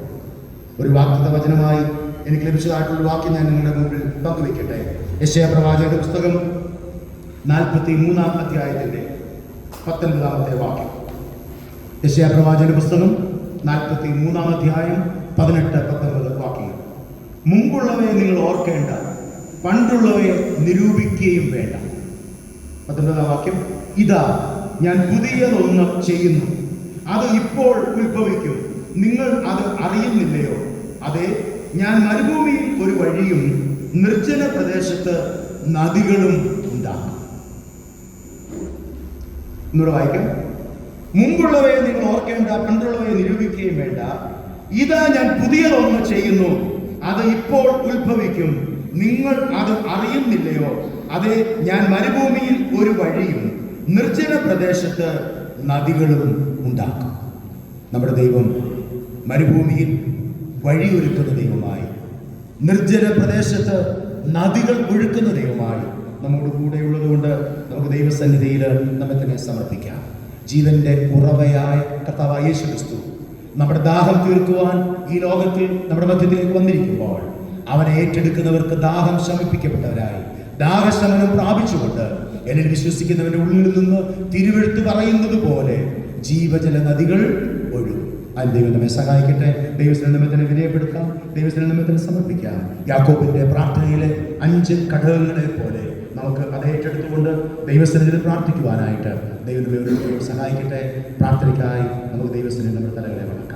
ഒരു വാഗ്ദത്ത വചനമായി എനിക്ക് ലഭിച്ചതായിട്ടുള്ള വാക്യം ഞാൻ നിങ്ങളുടെ മുമ്പിൽ പങ്കുവയ്ക്കട്ടെ. യെശയ്യാ പ്രവാചകന്റെ പുസ്തകം 43-ാം അധ്യായത്തിന്റെ 19-ാമത്തെ വാക്യം. യെശയ്യാ പ്രവാചകന്റെ പുസ്തകം 43-ാം അധ്യായം 18-19 വാക്യങ്ങൾ. മുമ്പുള്ളവയെ നിങ്ങൾ ഓർക്കേണ്ട, പണ്ടുള്ളവയെ നിരൂപിക്കുകയും വേണ്ട. 19-ാം വാക്യം. ഇതാ ഞാൻ പുതിയതൊന്ന് ചെയ്യുന്നു, അത് ഇപ്പോൾ ഉത്ഭവിക്കും, നിങ്ങൾ അത് അറിയുന്നില്ലയോ? അതെ, ഞാൻ മരുഭൂമിയിൽ ഒരു വഴിയും നിർജ്ജന പ്രദേശത്ത് നദികളും ഉണ്ടാക്കും. എന്നോട് വായിക്കാം. മുമ്പുള്ളവയെ നിങ്ങൾ ഓർക്കേണ്ട, പണ്ടുള്ളവയെ നിരൂപിക്കുകയും വേണ്ട. ഇതാ ഞാൻ പുതിയതൊന്ന് ചെയ്യുന്നു, അത് ഇപ്പോൾ ഉത്ഭവിക്കും, നിങ്ങൾ അത് അറിയുന്നില്ലയോ? അതെ, ഞാൻ മരുഭൂമിയിൽ ഒരു വഴിയും നിർജ്ജന പ്രദേശത്ത് നദികളും ഉണ്ടാക്കും. നമ്മുടെ ദൈവം മരുഭൂമിയിൽ വഴിയൊരുക്കുന്ന ദൈവമായി, നിർജ്ജന പ്രദേശത്ത് നദികൾ ഒഴുക്കുന്ന ദൈവമാണ് നമ്മോട് കൂടെയുള്ളത് കൊണ്ട് നമുക്ക് ദൈവസന്നിധിയിൽ നമ്മെ തന്നെ സമർപ്പിക്കാം. ജീവന്റെ ഉറവയായ കർത്താവായ യേശു ക്രിസ്തു നമ്മുടെ ദാഹം തീർക്കുവാൻ ഈ ലോകത്തിൽ നമ്മുടെ മധ്യത്തിലേക്ക് വന്നിരിക്കുമ്പോൾ അവനെ ഏറ്റെടുക്കുന്നവർക്ക് ദാഹം ശമിപ്പിക്കപ്പെട്ടവരായി ദാഹശമനം പ്രാപിച്ചുകൊണ്ട് എന്നിൽ വിശ്വസിക്കുന്നവന്റെ ഉള്ളിൽ നിന്ന് തിരുവെഴുത്ത് പറയുന്നത് പോലെ ജീവജല നദികൾ ഒഴുകും. അത് ദൈവം നമ്മെ സഹായിക്കട്ടെ. ദൈവത്തിന് നമ്മെ തന്നെ വിനയപ്പെടുത്താം, ദൈവത്തിന് നമ്മെ തന്നെ സമർപ്പിക്കാം. യാക്കോബിന്റെ പ്രാർത്ഥനയിലെ 5 ഘടകങ്ങളെ പോലെ നമുക്ക് അത് ഏറ്റെടുത്തുകൊണ്ട് ദൈവസന്നിധിയിൽ പ്രാർത്ഥിക്കുവാനായിട്ട് ദൈവം നമ്മെ സഹായിക്കട്ടെ. പ്രാർത്ഥനയ്ക്കായി നമുക്ക് ദൈവസന്നിധിയിൽ നമ്മുടെ തലകളെ വണക്കാം.